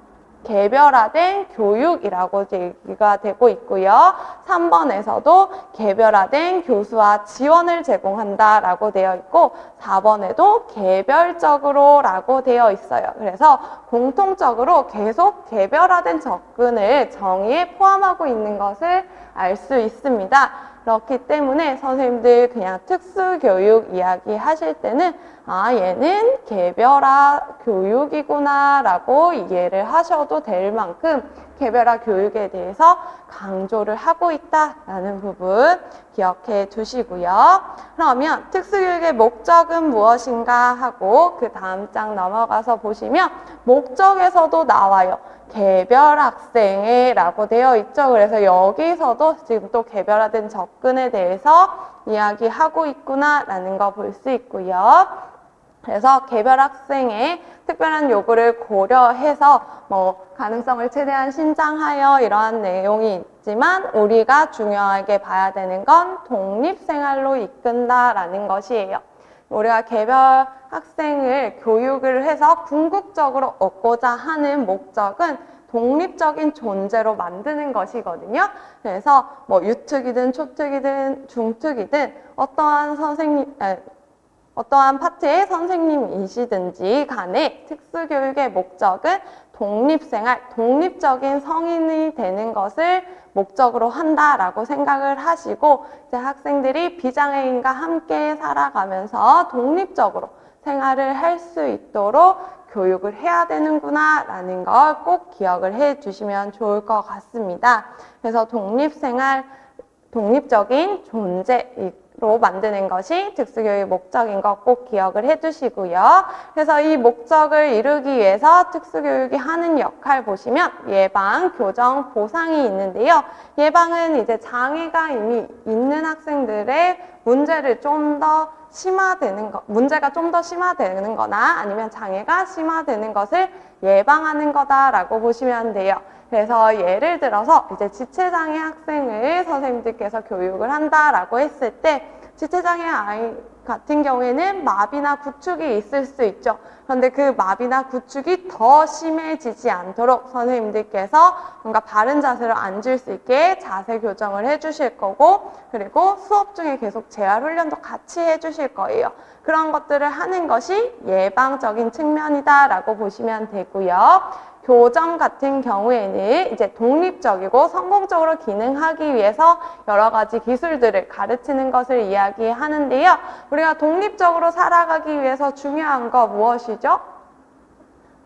개별화된 교육이라고 얘기가 되고 있고요. 3번에서도 개별화된 교수와 지원을 제공한다라고 되어 있고 4번에도 개별적으로 라고 되어 있어요. 그래서 공통적으로 계속 개별화된 접근을 정의에 포함하고 있는 것을 알 수 있습니다. 그렇기 때문에 선생님들 그냥 특수교육 이야기 하실 때는 얘는 개별화 교육이구나 라고 이해를 하셔도 될 만큼 개별화 교육에 대해서 강조를 하고 있다라는 부분 기억해 두시고요. 그러면 특수교육의 목적은 무엇인가 하고 그 다음 장 넘어가서 보시면 목적에서도 나와요. 개별 학생회 라고 되어 있죠. 그래서 여기서도 지금 또 개별화된 접근에 대해서 이야기하고 있구나 라는 거 볼 수 있고요. 그래서 개별 학생의 특별한 요구를 고려해서 가능성을 최대한 신장하여 이러한 내용이 있지만 우리가 중요하게 봐야 되는 건 독립생활로 이끈다라는 것이에요. 우리가 개별 학생을 교육을 해서 궁극적으로 얻고자 하는 목적은 독립적인 존재로 만드는 것이거든요. 그래서 유특이든 초특이든 중특이든 어떠한 파트의 선생님이시든지 간에 특수교육의 목적은 독립생활, 독립적인 성인이 되는 것을 목적으로 한다라고 생각을 하시고 이제 학생들이 비장애인과 함께 살아가면서 독립적으로 생활을 할 수 있도록 교육을 해야 되는구나 라는 걸 꼭 기억을 해 주시면 좋을 것 같습니다. 그래서 독립적인 존재로 만드는 것이 특수교육의 목적인 거 꼭 기억을 해 두시고요. 그래서 이 목적을 이루기 위해서 특수교육이 하는 역할 보시면 예방, 교정, 보상이 있는데요. 예방은 이제 장애가 이미 있는 학생들의 문제가 좀 더 심화되는 거나 아니면 장애가 심화되는 것을 예방하는 거다라고 보시면 돼요. 그래서 예를 들어서 이제 지체장애 학생을 선생님들께서 교육을 한다라고 했을 때 지체장애 아이 같은 경우에는 마비나 구축이 있을 수 있죠. 그런데 그 마비나 구축이 더 심해지지 않도록 선생님들께서 뭔가 바른 자세로 앉을 수 있게 자세 교정을 해주실 거고 그리고 수업 중에 계속 재활 훈련도 같이 해주실 거예요. 그런 것들을 하는 것이 예방적인 측면이다라고 보시면 되고요. 교정 같은 경우에는 이제 독립적이고 성공적으로 기능하기 위해서 여러 가지 기술들을 가르치는 것을 이야기하는데요. 우리가 독립적으로 살아가기 위해서 중요한 거 무엇이죠?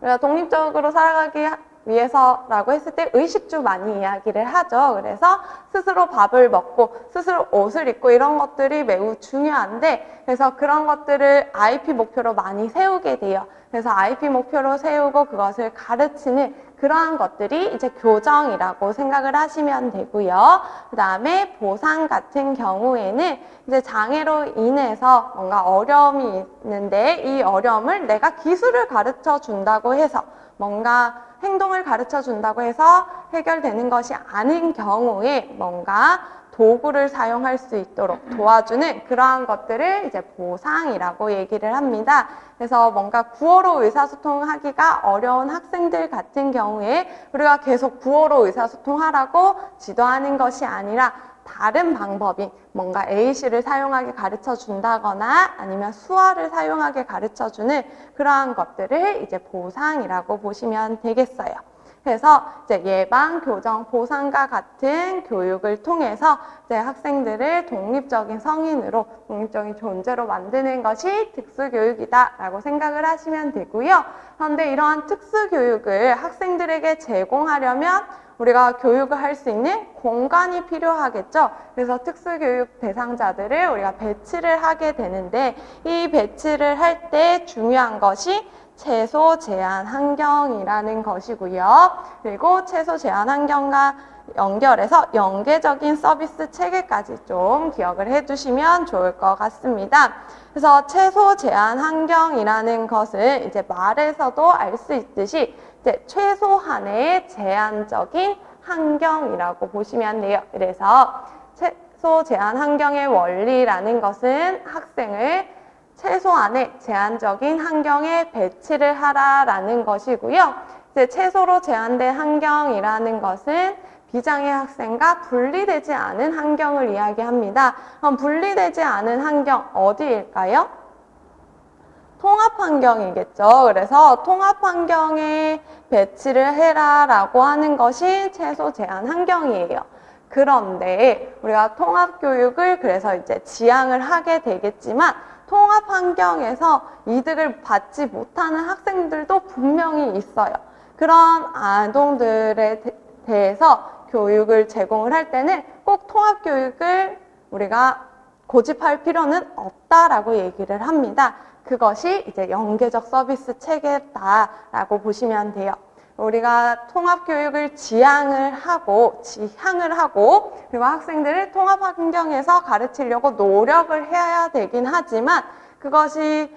우리가 독립적으로 살아가기 위해서라고 했을 때 의식주 많이 이야기를 하죠. 그래서 스스로 밥을 먹고 스스로 옷을 입고 이런 것들이 매우 중요한데 그래서 그런 것들을 IP 목표로 많이 세우게 돼요. 그래서 IP 목표로 세우고 그것을 가르치는 그러한 것들이 이제 교정이라고 생각을 하시면 되고요. 그 다음에 보상 같은 경우에는 이제 장애로 인해서 뭔가 어려움이 있는데 이 어려움을 내가 기술을 가르쳐 준다고 해서 뭔가 행동을 가르쳐 준다고 해서 해결되는 것이 아닌 경우에 뭔가 도구를 사용할 수 있도록 도와주는 그러한 것들을 이제 보상이라고 얘기를 합니다. 그래서 뭔가 구어로 의사소통하기가 어려운 학생들 같은 경우에 우리가 계속 구어로 의사소통하라고 지도하는 것이 아니라 다른 방법인 뭔가 AC를 사용하게 가르쳐 준다거나 아니면 수화를 사용하게 가르쳐 주는 그러한 것들을 이제 보상이라고 보시면 되겠어요. 그래서 이제 예방, 교정, 보상과 같은 교육을 통해서 이제 학생들을 독립적인 성인으로, 독립적인 존재로 만드는 것이 특수교육이다라고 생각을 하시면 되고요. 그런데 이러한 특수교육을 학생들에게 제공하려면 우리가 교육을 할 수 있는 공간이 필요하겠죠. 그래서 특수교육 대상자들을 우리가 배치를 하게 되는데 이 배치를 할 때 중요한 것이 최소 제한 환경이라는 것이고요. 그리고 최소 제한 환경과 연결해서 연계적인 서비스 체계까지 좀 기억을 해두시면 좋을 것 같습니다. 그래서 최소 제한 환경이라는 것은 이제 말에서도 알 수 있듯이 이제 최소한의 제한적인 환경이라고 보시면 돼요. 그래서 최소 제한 환경의 원리라는 것은 학생을 최소한의 제한적인 환경에 배치를 하라라는 것이고요. 이제 최소로 제한된 환경이라는 것은 비장애 학생과 분리되지 않은 환경을 이야기합니다. 그럼 분리되지 않은 환경 어디일까요? 통합 환경이겠죠. 그래서 통합 환경에 배치를 해라라고 하는 것이 최소 제한 환경이에요. 그런데 우리가 통합 교육을 그래서 이제 지향을 하게 되겠지만 통합 환경에서 이득을 받지 못하는 학생들도 분명히 있어요. 그런 아동들에 대해서 교육을 제공을 할 때는 꼭 통합교육을 우리가 고집할 필요는 없다라고 얘기를 합니다. 그것이 이제 연계적 서비스 체계다라고 보시면 돼요. 우리가 통합교육을 지향을 하고 그리고 학생들을 통합 환경에서 가르치려고 노력을 해야 되긴 하지만 그것이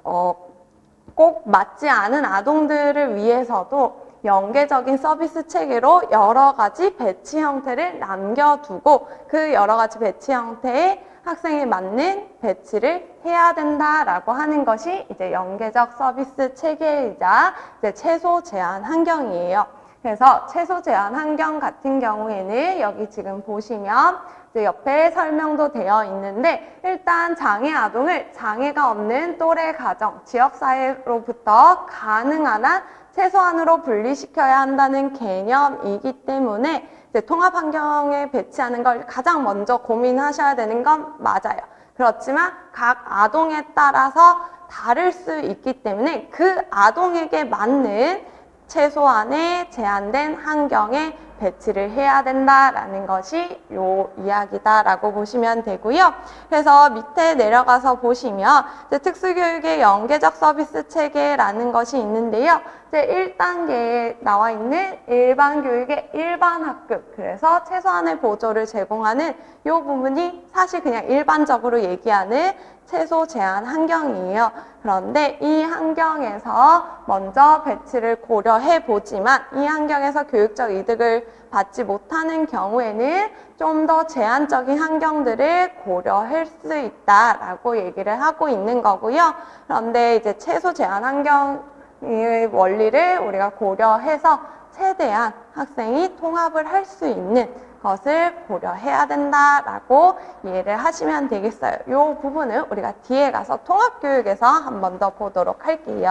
꼭 맞지 않은 아동들을 위해서도 연계적인 서비스 체계로 여러 가지 배치 형태를 남겨두고 그 여러 가지 배치 형태에 학생에 맞는 배치를 해야 된다라고 하는 것이 이제 연계적 서비스 체계이자 이제 최소 제한 환경이에요. 그래서 최소 제한 환경 같은 경우에는 여기 지금 보시면 이제 옆에 설명도 되어 있는데 일단 장애 아동을 장애가 없는 또래 가정, 지역사회로부터 가능한 한 최소한으로 분리시켜야 한다는 개념이기 때문에 이제 통합 환경에 배치하는 걸 가장 먼저 고민하셔야 되는 건 맞아요. 그렇지만 각 아동에 따라서 다를 수 있기 때문에 그 아동에게 맞는 최소한의 제한된 환경에 배치를 해야 된다라는 것이 요 이야기다라고 보시면 되고요. 그래서 밑에 내려가서 보시면 이제 특수교육의 연계적 서비스 체계라는 것이 있는데요. 이제 1단계에 나와 있는 일반 교육의 일반 학급, 그래서 최소한의 보조를 제공하는 이 부분이 사실 그냥 일반적으로 얘기하는 최소 제한 환경이에요. 그런데 이 환경에서 먼저 배치를 고려해 보지만 이 환경에서 교육적 이득을 받지 못하는 경우에는 좀 더 제한적인 환경들을 고려할 수 있다라고 얘기를 하고 있는 거고요. 그런데 이제 최소 제한 환경의 원리를 우리가 고려해서 최대한 학생이 통합을 할 수 있는 것을 고려해야 된다라고 이해를 하시면 되겠어요. 이 부분은 우리가 뒤에 가서 통합교육에서 한 번 더 보도록 할게요.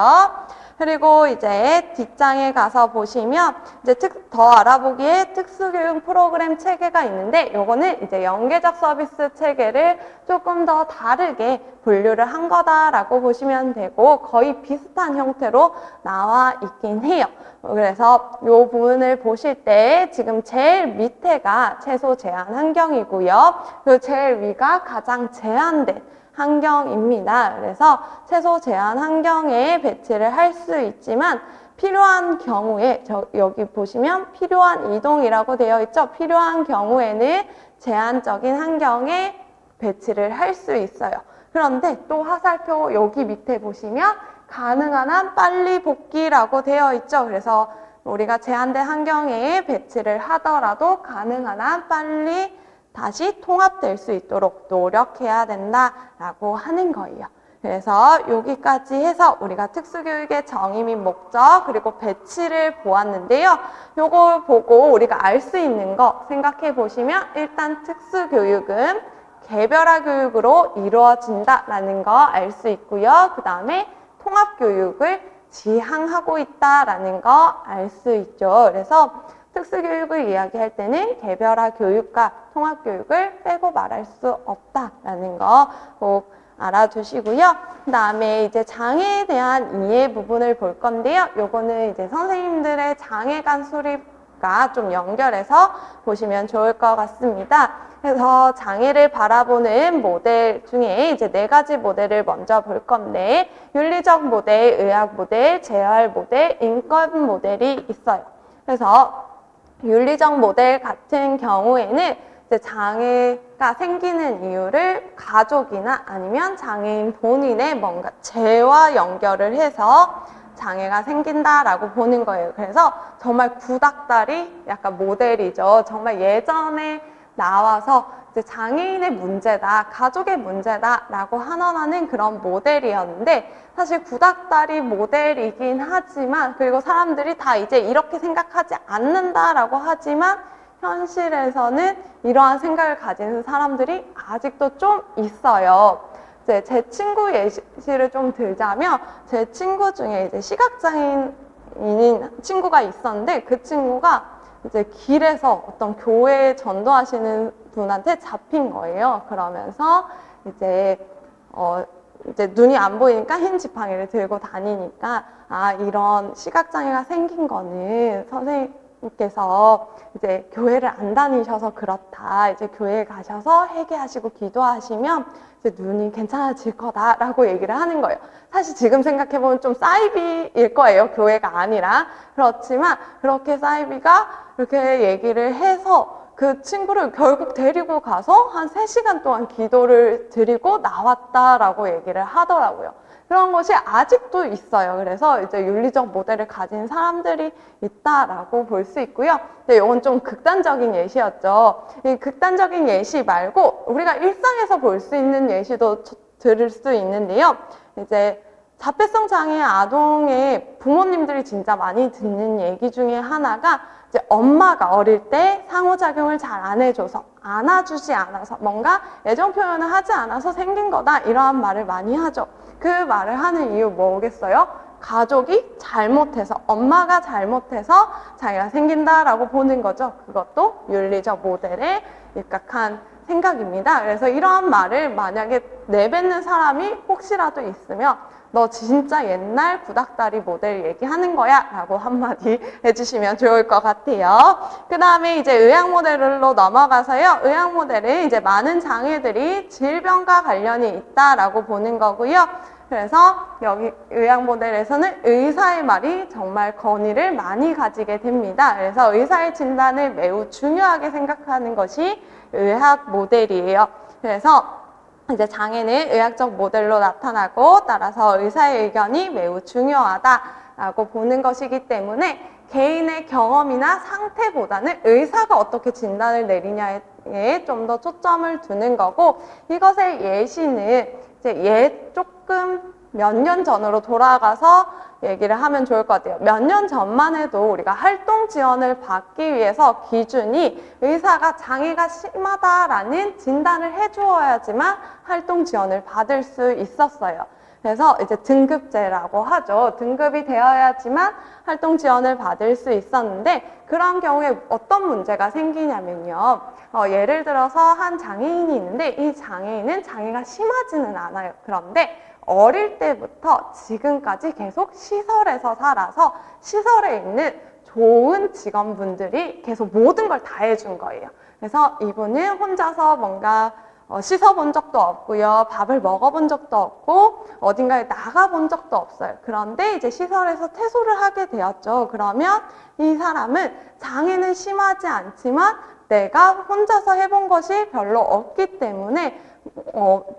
그리고 이제 뒷장에 가서 보시면 이제 더 알아보기에 특수교육 프로그램 체계가 있는데 요거는 이제 연계적 서비스 체계를 조금 더 다르게 분류를 한 거다라고 보시면 되고 거의 비슷한 형태로 나와 있긴 해요. 그래서 이 부분을 보실 때 지금 제일 밑에가 최소 제한 환경이고요. 그리고 제일 위가 가장 제한된 환경입니다. 그래서 최소 제한 환경에 배치를 할 수 있지만 필요한 경우에 여기 보시면 필요한 이동이라고 되어 있죠. 필요한 경우에는 제한적인 환경에 배치를 할 수 있어요. 그런데 또 화살표 여기 밑에 보시면 가능한 한 빨리 복귀라고 되어 있죠. 그래서 우리가 제한된 환경에 배치를 하더라도 가능한 한 빨리 다시 통합될 수 있도록 노력해야 된다라고 하는 거예요. 그래서 여기까지 해서 우리가 특수교육의 정의 및 목적 그리고 배치를 보았는데요. 요걸 보고 우리가 알 수 있는 거 생각해 보시면 일단 특수교육은 개별화 교육으로 이루어진다라는 거 알 수 있고요. 그 다음에 통합교육을 지향하고 있다라는 거 알 수 있죠. 그래서 특수교육을 이야기할 때는 개별화 교육과 통합교육을 빼고 말할 수 없다라는 거 꼭 알아두시고요. 그 다음에 이제 장애에 대한 이해 부분을 볼 건데요. 요거는 이제 선생님들의 장애간 수립과 좀 연결해서 보시면 좋을 것 같습니다. 그래서 장애를 바라보는 모델 중에 이제 4가지 모델을 먼저 볼 건데 윤리적 모델, 의학 모델, 재활 모델, 인권 모델이 있어요. 그래서 윤리적 모델 같은 경우에는 이제 장애가 생기는 이유를 가족이나 아니면 장애인 본인의 뭔가 죄와 연결을 해서 장애가 생긴다라고 보는 거예요. 그래서 정말 구닥다리 약간 모델이죠. 정말 예전에 나와서 이제 장애인의 문제다, 가족의 문제다라고 한원하는 그런 모델이었는데 사실 구닥다리 모델이긴 하지만 그리고 사람들이 다 이제 이렇게 생각하지 않는다라고 하지만 현실에서는 이러한 생각을 가지는 사람들이 아직도 좀 있어요. 이제 제 친구 예시를 좀 들자면 제 친구 중에 이제 시각장애인인 친구가 있었는데 그 친구가 이제 길에서 어떤 교회에 전도하시는 분한테 잡힌 거예요. 그러면서 이제 이제 눈이 안 보이니까 흰 지팡이를 들고 다니니까 아 이런 시각장애가 생긴 거는 선생님 목사님께서 이제 교회를 안 다니셔서 그렇다. 이제 교회에 가셔서 회개하시고 기도하시면 이제 눈이 괜찮아질 거다라고 얘기를 하는 거예요. 사실 지금 생각해보면 좀 사이비일 거예요. 교회가 아니라. 그렇지만 그렇게 사이비가 이렇게 얘기를 해서 그 친구를 결국 데리고 가서 한 3시간 동안 기도를 드리고 나왔다라고 얘기를 하더라고요. 그런 것이 아직도 있어요. 그래서 이제 윤리적 모델을 가진 사람들이 있다라고 볼 수 있고요. 근데 이건 좀 극단적인 예시였죠. 이 극단적인 예시 말고 우리가 일상에서 볼 수 있는 예시도 들을 수 있는데요. 이제 자폐성 장애 아동의 부모님들이 진짜 많이 듣는 얘기 중에 하나가 이제 엄마가 어릴 때 상호작용을 잘 안 해줘서 안아주지 않아서 뭔가 애정 표현을 하지 않아서 생긴 거다 이러한 말을 많이 하죠. 그 말을 하는 이유 뭐겠어요? 가족이 잘못해서 엄마가 잘못해서 자기가 생긴다라고 보는 거죠. 그것도 윤리적 모델에 입각한 생각입니다. 그래서 이러한 말을 만약에 내뱉는 사람이 혹시라도 있으면 너 진짜 옛날 구닥다리 모델 얘기하는 거야 라고 한마디 해주시면 좋을 것 같아요. 그 다음에 이제 의학 모델로 넘어가서요. 의학 모델은 이제 많은 장애들이 질병과 관련이 있다라고 보는 거고요. 그래서 여기 의학 모델에서는 의사의 말이 정말 권위를 많이 가지게 됩니다. 그래서 의사의 진단을 매우 중요하게 생각하는 것이 의학 모델이에요. 그래서 이제 장애는 의학적 모델로 나타나고 따라서 의사의 의견이 매우 중요하다라고 보는 것이기 때문에 개인의 경험이나 상태보다는 의사가 어떻게 진단을 내리냐에 좀 더 초점을 두는 거고 이것의 예시는 이제 조금 몇 년 전으로 돌아가서 얘기를 하면 좋을 것 같아요. 몇 년 전만 해도 우리가 활동 지원을 받기 위해서 기준이 의사가 장애가 심하다라는 진단을 해주어야지만 활동 지원을 받을 수 있었어요. 그래서 이제 등급제라고 하죠. 등급이 되어야지만 활동 지원을 받을 수 있었는데 그런 경우에 어떤 문제가 생기냐면요. 예를 들어서 한 장애인이 있는데 이 장애인은 장애가 심하지는 않아요. 그런데 어릴 때부터 지금까지 계속 시설에서 살아서 시설에 있는 좋은 직원분들이 계속 모든 걸 다 해준 거예요. 그래서 이분은 혼자서 뭔가 씻어본 적도 없고요. 밥을 먹어본 적도 없고 어딘가에 나가본 적도 없어요. 그런데 이제 시설에서 퇴소를 하게 되었죠. 그러면 이 사람은 장애는 심하지 않지만 내가 혼자서 해본 것이 별로 없기 때문에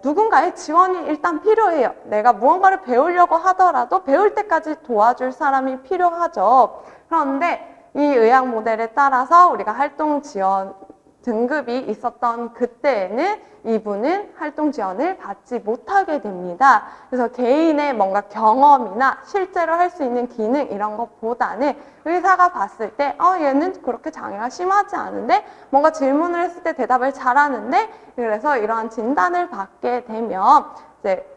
누군가의 지원이 일단 필요해요. 내가 무언가를 배우려고 하더라도 배울 때까지 도와줄 사람이 필요하죠. 그런데 이 의학 모델에 따라서 우리가 활동 지원 등급이 있었던 그때에는 이분은 활동 지원을 받지 못하게 됩니다. 그래서 개인의 뭔가 경험이나 실제로 할 수 있는 기능 이런 것보다는 의사가 봤을 때 얘는 그렇게 장애가 심하지 않은데 뭔가 질문을 했을 때 대답을 잘하는데 그래서 이러한 진단을 받게 되면 이제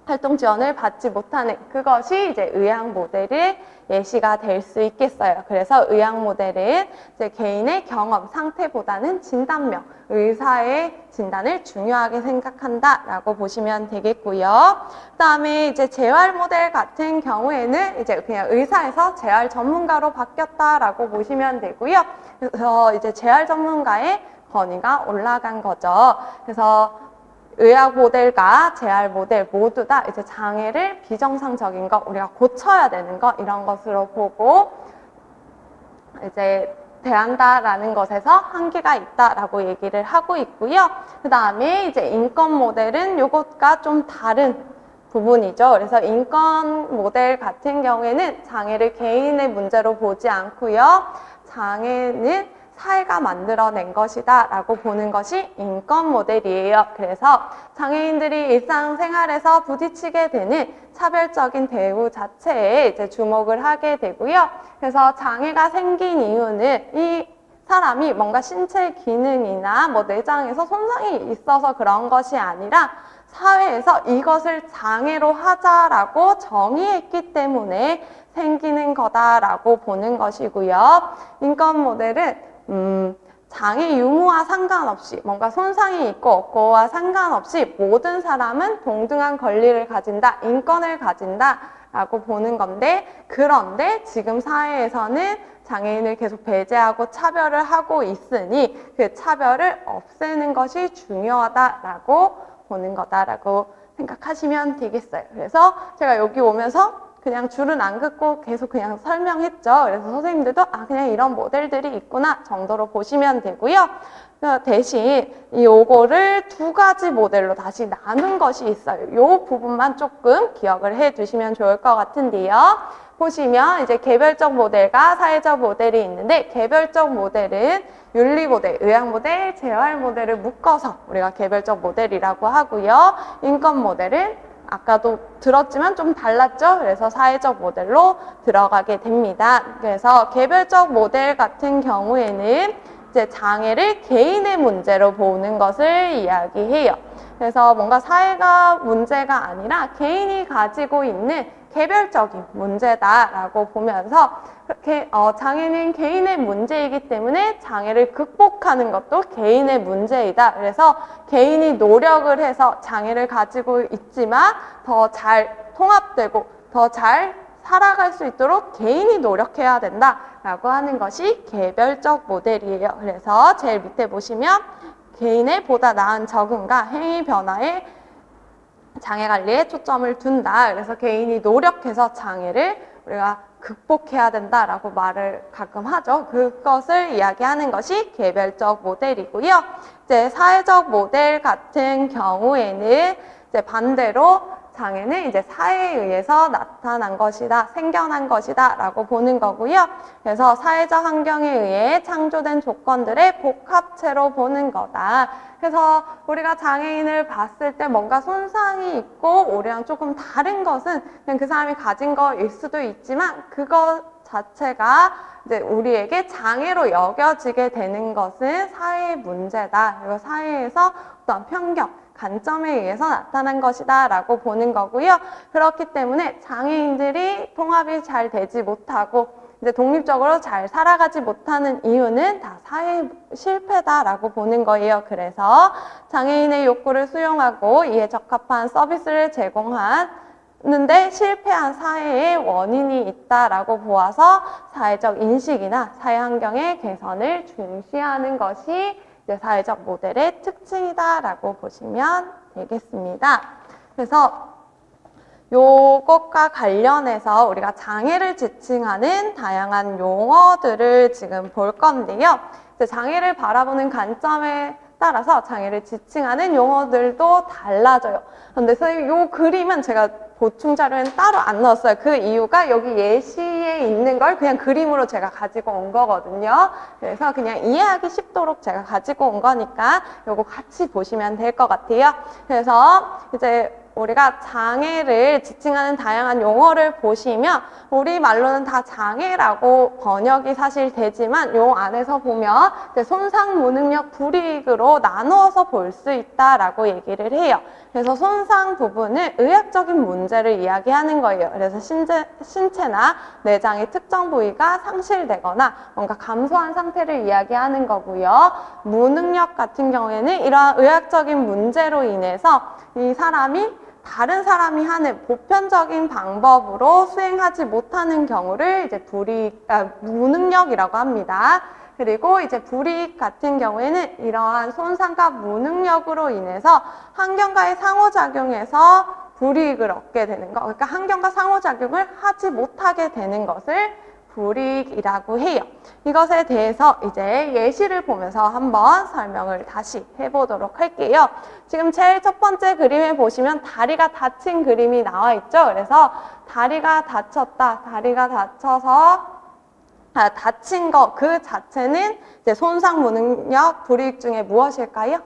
활동 지원을 받지 못하는 그것이 이제 의학 모델의 예시가 될 수 있겠어요. 그래서 의학 모델은 이제 개인의 경험, 상태보다는 진단명, 의사의 진단을 중요하게 생각한다라고 보시면 되겠고요. 그다음에 이제 재활 모델 같은 경우에는 이제 그냥 의사에서 재활 전문가로 바뀌었다라고 보시면 되고요. 그래서 이제 재활 전문가의 권위가 올라간 거죠. 그래서 의학 모델과 재활 모델 모두 다 이제 장애를 비정상적인 거, 우리가 고쳐야 되는 거 이런 것으로 보고 이제 대한다라는 것에서 한계가 있다라고 얘기를 하고 있고요. 그 다음에 이제 인권 모델은 이것과 좀 다른 부분이죠. 그래서 인권 모델 같은 경우에는 장애를 개인의 문제로 보지 않고요. 장애는 사회가 만들어낸 것이다 라고 보는 것이 인권 모델이에요. 그래서 장애인들이 일상생활에서 부딪히게 되는 차별적인 대우 자체에 이제 주목을 하게 되고요. 그래서 장애가 생긴 이유는 이 사람이 뭔가 신체 기능이나 뭐 내장에서 손상이 있어서 그런 것이 아니라 사회에서 이것을 장애로 하자라고 정의했기 때문에 생기는 거다라고 보는 것이고요. 인권 모델은 장애 유무와 상관없이 뭔가 손상이 있고 없고와 상관없이 모든 사람은 동등한 권리를 가진다, 인권을 가진다 라고 보는 건데, 그런데 지금 사회에서는 장애인을 계속 배제하고 차별을 하고 있으니 그 차별을 없애는 것이 중요하다라고 보는 거다라고 생각하시면 되겠어요. 그래서 제가 여기 오면서 그냥 줄은 안 긋고 계속 그냥 설명했죠. 그래서 선생님들도 그냥 이런 모델들이 있구나 정도로 보시면 되고요. 대신 요거를 두 가지 모델로 다시 나눈 것이 있어요. 요 부분만 조금 기억을 해 두시면 좋을 것 같은데요. 보시면 이제 개별적 모델과 사회적 모델이 있는데, 개별적 모델은 윤리 모델, 의학 모델, 재활 모델을 묶어서 우리가 개별적 모델이라고 하고요. 인권 모델은 아까도 들었지만 좀 달랐죠? 그래서 사회적 모델로 들어가게 됩니다. 그래서 개별적 모델 같은 경우에는 이제 장애를 개인의 문제로 보는 것을 이야기해요. 그래서 뭔가 사회가 문제가 아니라 개인이 가지고 있는 개별적인 문제다라고 보면서 장애는 개인의 문제이기 때문에 장애를 극복하는 것도 개인의 문제이다. 그래서 개인이 노력을 해서 장애를 가지고 있지만 더 잘 통합되고 더 잘 살아갈 수 있도록 개인이 노력해야 된다라고 하는 것이 개별적 모델이에요. 그래서 제일 밑에 보시면 개인의 보다 나은 적응과 행위 변화에 장애 관리에 초점을 둔다. 그래서 개인이 노력해서 장애를 우리가 극복해야 된다라고 말을 가끔 하죠. 그것을 이야기하는 것이 개별적 모델이고요. 이제 사회적 모델 같은 경우에는 이제 반대로 장애는 이제 사회에 의해서 나타난 것이다, 생겨난 것이다 라고 보는 거고요. 그래서 사회적 환경에 의해 창조된 조건들의 복합체로 보는 거다. 그래서 우리가 장애인을 봤을 때 뭔가 손상이 있고 우리랑 조금 다른 것은 그냥 그 사람이 가진 거일 수도 있지만, 그것 자체가 이제 우리에게 장애로 여겨지게 되는 것은 사회의 문제다. 그리고 사회에서 어떤 편견, 관점에 의해서 나타난 것이다 라고 보는 거고요. 그렇기 때문에 장애인들이 통합이 잘 되지 못하고 이제 독립적으로 잘 살아가지 못하는 이유는 다 사회 실패다라고 보는 거예요. 그래서 장애인의 욕구를 수용하고 이에 적합한 서비스를 제공하는데 실패한 사회의 원인이 있다라고 보아서 사회적 인식이나 사회 환경의 개선을 중시하는 것이 이제 사회적 모델의 특징이다라고 보시면 되겠습니다. 그래서 요것과 관련해서 우리가 장애를 지칭하는 다양한 용어들을 지금 볼 건데요. 이제 장애를 바라보는 관점에 따라서 장애를 지칭하는 용어들도 달라져요. 근데 선생님 요 그림은 제가 보충 자료에는 따로 안 넣었어요. 그 이유가 여기 예시에 있는 걸 그냥 그림으로 제가 가지고 온 거거든요. 그래서 그냥 이해하기 쉽도록 제가 가지고 온 거니까 요거 같이 보시면 될 것 같아요. 그래서 이제 우리가 장애를 지칭하는 다양한 용어를 보시면 우리말로는 다 장애라고 번역이 사실 되지만 요 안에서 보면 손상, 무능력, 불이익으로 나누어서 볼 수 있다라고 얘기를 해요. 그래서 손상 부분은 의학적인 문제를 이야기하는 거예요. 그래서 신체나 내장의 특정 부위가 상실되거나 뭔가 감소한 상태를 이야기하는 거고요. 무능력 같은 경우에는 이러한 의학적인 문제로 인해서 이 사람이 다른 사람이 하는 보편적인 방법으로 수행하지 못하는 경우를 이제 무능력이라고 합니다. 그리고 이제 불이익 같은 경우에는 이러한 손상과 무능력으로 인해서 환경과의 상호작용에서 불이익을 얻게 되는 것, 그러니까 환경과 상호작용을 하지 못하게 되는 것을 불이익이라고 해요. 이것에 대해서 이제 예시를 보면서 한번 설명을 다시 해보도록 할게요. 지금 제일 첫 번째 그림에 보시면 다리가 다친 그림이 나와 있죠. 그래서 다리가 다쳤다, 다리가 다쳐서 다친 것 그 자체는 이제 손상, 무능력, 불이익 중에 무엇일까요?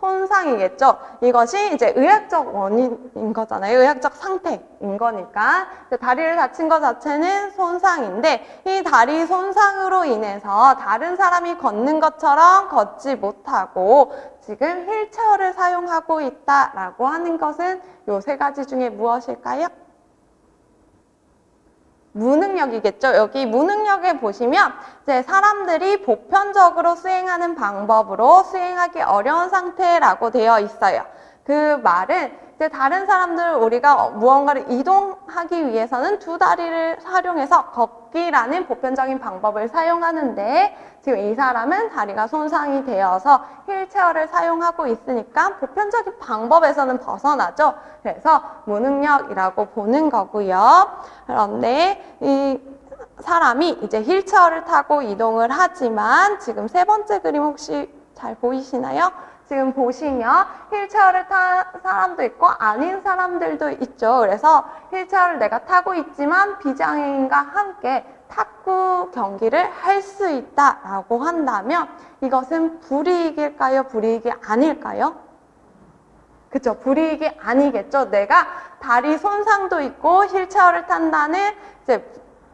손상이겠죠. 이것이 이제 의학적 원인인 거잖아요. 의학적 상태인 거니까. 다리를 다친 것 자체는 손상인데 이 다리 손상으로 인해서 다른 사람이 걷는 것처럼 걷지 못하고 지금 휠체어를 사용하고 있다라고 하는 것은 요 세 가지 중에 무엇일까요? 무능력이겠죠. 여기 무능력에 보시면 이제 사람들이 보편적으로 수행하는 방법으로 수행하기 어려운 상태라고 되어 있어요. 그 말은 이제 다른 사람들 우리가 무언가를 이동하기 위해서는 두 다리를 활용해서 걷기라는 보편적인 방법을 사용하는데 지금 이 사람은 다리가 손상이 되어서 휠체어를 사용하고 있으니까 보편적인 방법에서는 벗어나죠. 그래서 무능력이라고 보는 거고요. 그런데 이 사람이 이제 휠체어를 타고 이동을 하지만 지금 세 번째 그림 혹시 잘 보이시나요? 지금 보시면 휠체어를 탄 사람도 있고 아닌 사람들도 있죠. 그래서 휠체어를 내가 타고 있지만 비장애인과 함께 탁구 경기를 할 수 있다라고 한다면 이것은 불이익일까요? 불이익이 아닐까요? 그쵸? 불이익이 아니겠죠. 내가 다리 손상도 있고 휠체어를 탄다는 이제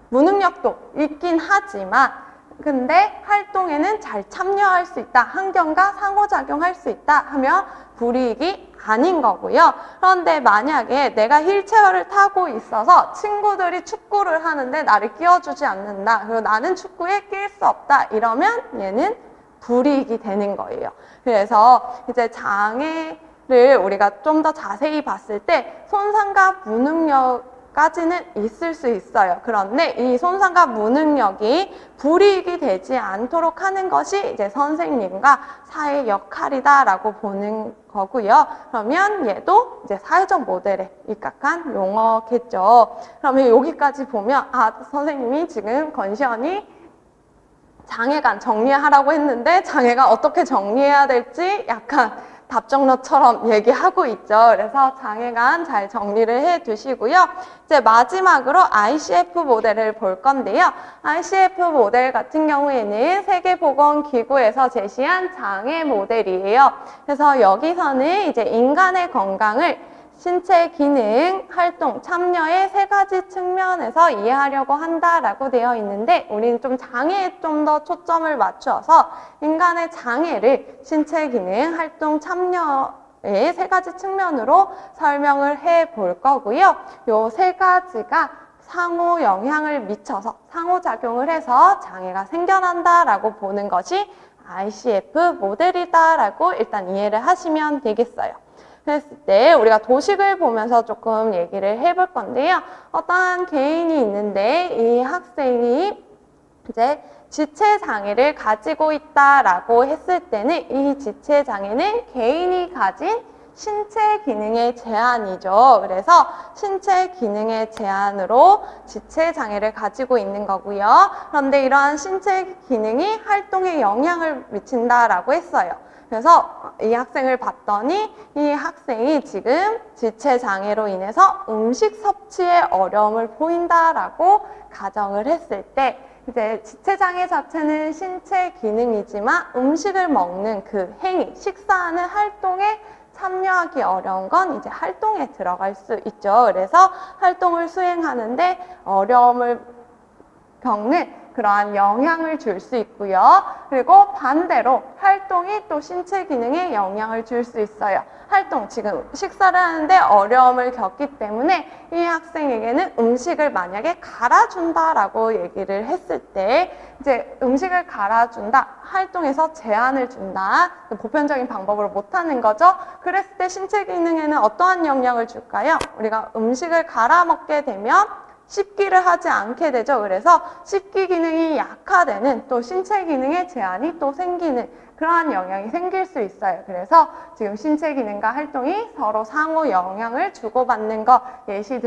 무능력도 있긴 하지만 근데 활동에는 잘 참여할 수 있다. 환경과 상호작용할 수 있다 하면 불이익이 아닌 거고요. 그런데 만약에 내가 휠체어를 타고 있어서 친구들이 축구를 하는데 나를 끼워주지 않는다. 그리고 나는 축구에 낄 수 없다. 이러면 얘는 불이익이 되는 거예요. 그래서 이제 장애를 우리가 좀 더 자세히 봤을 때 손상과 무능력 까지는 있을 수 있어요. 그런데 이 손상과 무능력이 불이익이 되지 않도록 하는 것이 이제 선생님과 사회 역할이다라고 보는 거고요. 그러면 얘도 이제 사회적 모델에 입각한 용어겠죠. 그러면 여기까지 보면 선생님이 지금 건시연이 장애간 정리하라고 했는데 장애가 어떻게 정리해야 될지 약간 답정너처럼 얘기하고 있죠. 그래서 장애간 잘 정리를 해 두시고요. 이제 마지막으로 ICF 모델을 볼 건데요. ICF 모델 같은 경우에는 세계보건기구에서 제시한 장애 모델이에요. 그래서 여기서는 이제 인간의 건강을 신체 기능, 활동, 참여의 세 가지 측면에서 이해하려고 한다라고 되어 있는데 우리는 좀 장애에 좀 더 초점을 맞추어서 인간의 장애를 신체 기능, 활동, 참여의 세 가지 측면으로 설명을 해 볼 거고요. 요 세 가지가 상호 영향을 미쳐서 상호작용을 해서 장애가 생겨난다라고 보는 것이 ICF 모델이다라고 일단 이해를 하시면 되겠어요. 그랬을 때 우리가 도식을 보면서 조금 얘기를 해볼 건데요. 어떠한 개인이 있는데 이 학생이 이제 지체장애를 가지고 있다라고 했을 때는 이 지체장애는 개인이 가진 신체 기능의 제한이죠. 그래서 신체 기능의 제한으로 지체 장애를 가지고 있는 거고요. 그런데 이러한 신체 기능이 활동에 영향을 미친다라고 했어요. 그래서 이 학생을 봤더니 이 학생이 지금 지체 장애로 인해서 음식 섭취에 어려움을 보인다라고 가정을 했을 때 이제 지체 장애 자체는 신체 기능이지만 음식을 먹는 그 행위, 식사하는 활동에 참여하기 어려운 건 이제 활동에 들어갈 수 있죠. 그래서 활동을 수행하는데 어려움을 겪는 그러한 영향을 줄 수 있고요. 그리고 반대로 활동이 또 신체 기능에 영향을 줄 수 있어요. 활동, 지금 식사를 하는데 어려움을 겪기 때문에 이 학생에게는 음식을 만약에 갈아준다라고 얘기를 했을 때 이제 음식을 갈아준다, 활동에서 제한을 준다, 보편적인 방법으로 못하는 거죠. 그랬을 때 신체 기능에는 어떠한 영향을 줄까요? 우리가 음식을 갈아 먹게 되면 씹기를 하지 않게 되죠. 그래서 씹기 기능이 약화되는 또 신체 기능의 제한이 또 생기는 그러한 영향이 생길 수 있어요. 그래서 지금 신체 기능과 활동이 서로 상호 영향을 주고받는 거 예시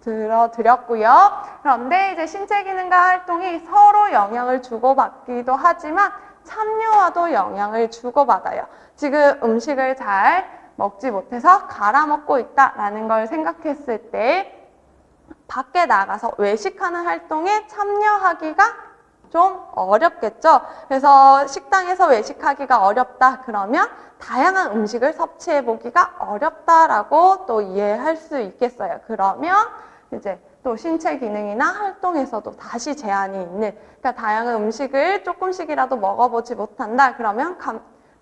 들어드렸고요. 그런데 이제 신체 기능과 활동이 서로 영향을 주고받기도 하지만 참여와도 영향을 주고받아요. 지금 음식을 잘 먹지 못해서 갈아 먹고 있다라는 걸 생각했을 때 밖에 나가서 외식하는 활동에 참여하기가 좀 어렵겠죠. 그래서 식당에서 외식하기가 어렵다 그러면 다양한 음식을 섭취해 보기가 어렵다라고 또 이해할 수 있겠어요. 그러면 이제 또 신체 기능이나 활동에서도 다시 제한이 있는, 그러니까 다양한 음식을 조금씩이라도 먹어보지 못한다 그러면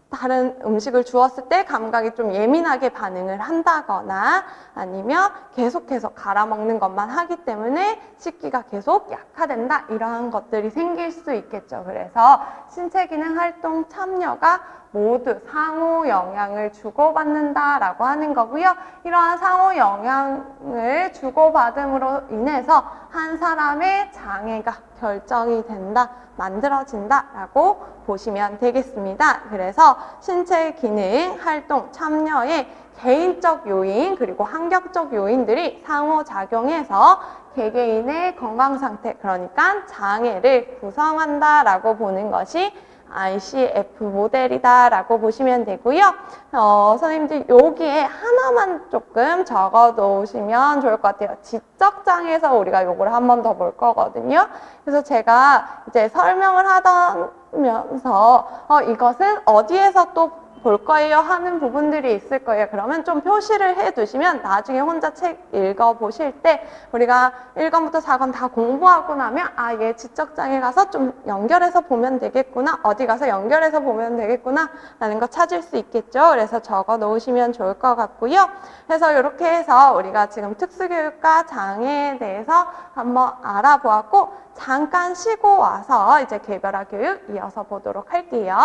다른 음식을 주었을 때 감각이 좀 예민하게 반응을 한다거나 아니면 계속해서 갈아 먹는 것만 하기 때문에 식기가 계속 약화된다, 이러한 것들이 생길 수 있겠죠. 그래서 신체 기능 활동 참여가 모두 상호 영향을 주고받는다라고 하는 거고요. 이러한 상호 영향을 주고받음으로 인해서 한 사람의 장애가 결정이 된다, 만들어진다라고 보시면 되겠습니다. 그래서 신체 기능 활동 참여에 개인적 요인 그리고 환경적 요인들이 상호작용해서 개개인의 건강 상태, 그러니까 장애를 구성한다라고 보는 것이 ICF 모델이다라고 보시면 되고요. 선생님들 여기에 하나만 조금 적어 놓으시면 좋을 것 같아요. 지적장애에서 우리가 요거를 한 번 더 볼 거거든요. 그래서 제가 이제 설명을 하면서 이것은 어디에서 또 볼 거예요 하는 부분들이 있을 거예요. 그러면 좀 표시를 해 두시면 나중에 혼자 책 읽어 보실 때 우리가 1권부터 4권 다 공부하고 나면 얘 지적장애 가서 좀 연결해서 보면 되겠구나, 어디 가서 연결해서 보면 되겠구나 라는 거 찾을 수 있겠죠. 그래서 적어 놓으시면 좋을 것 같고요. 그래서 이렇게 해서 우리가 지금 특수교육과 장애에 대해서 한번 알아보았고, 잠깐 쉬고 와서 이제 개별화 교육 이어서 보도록 할게요.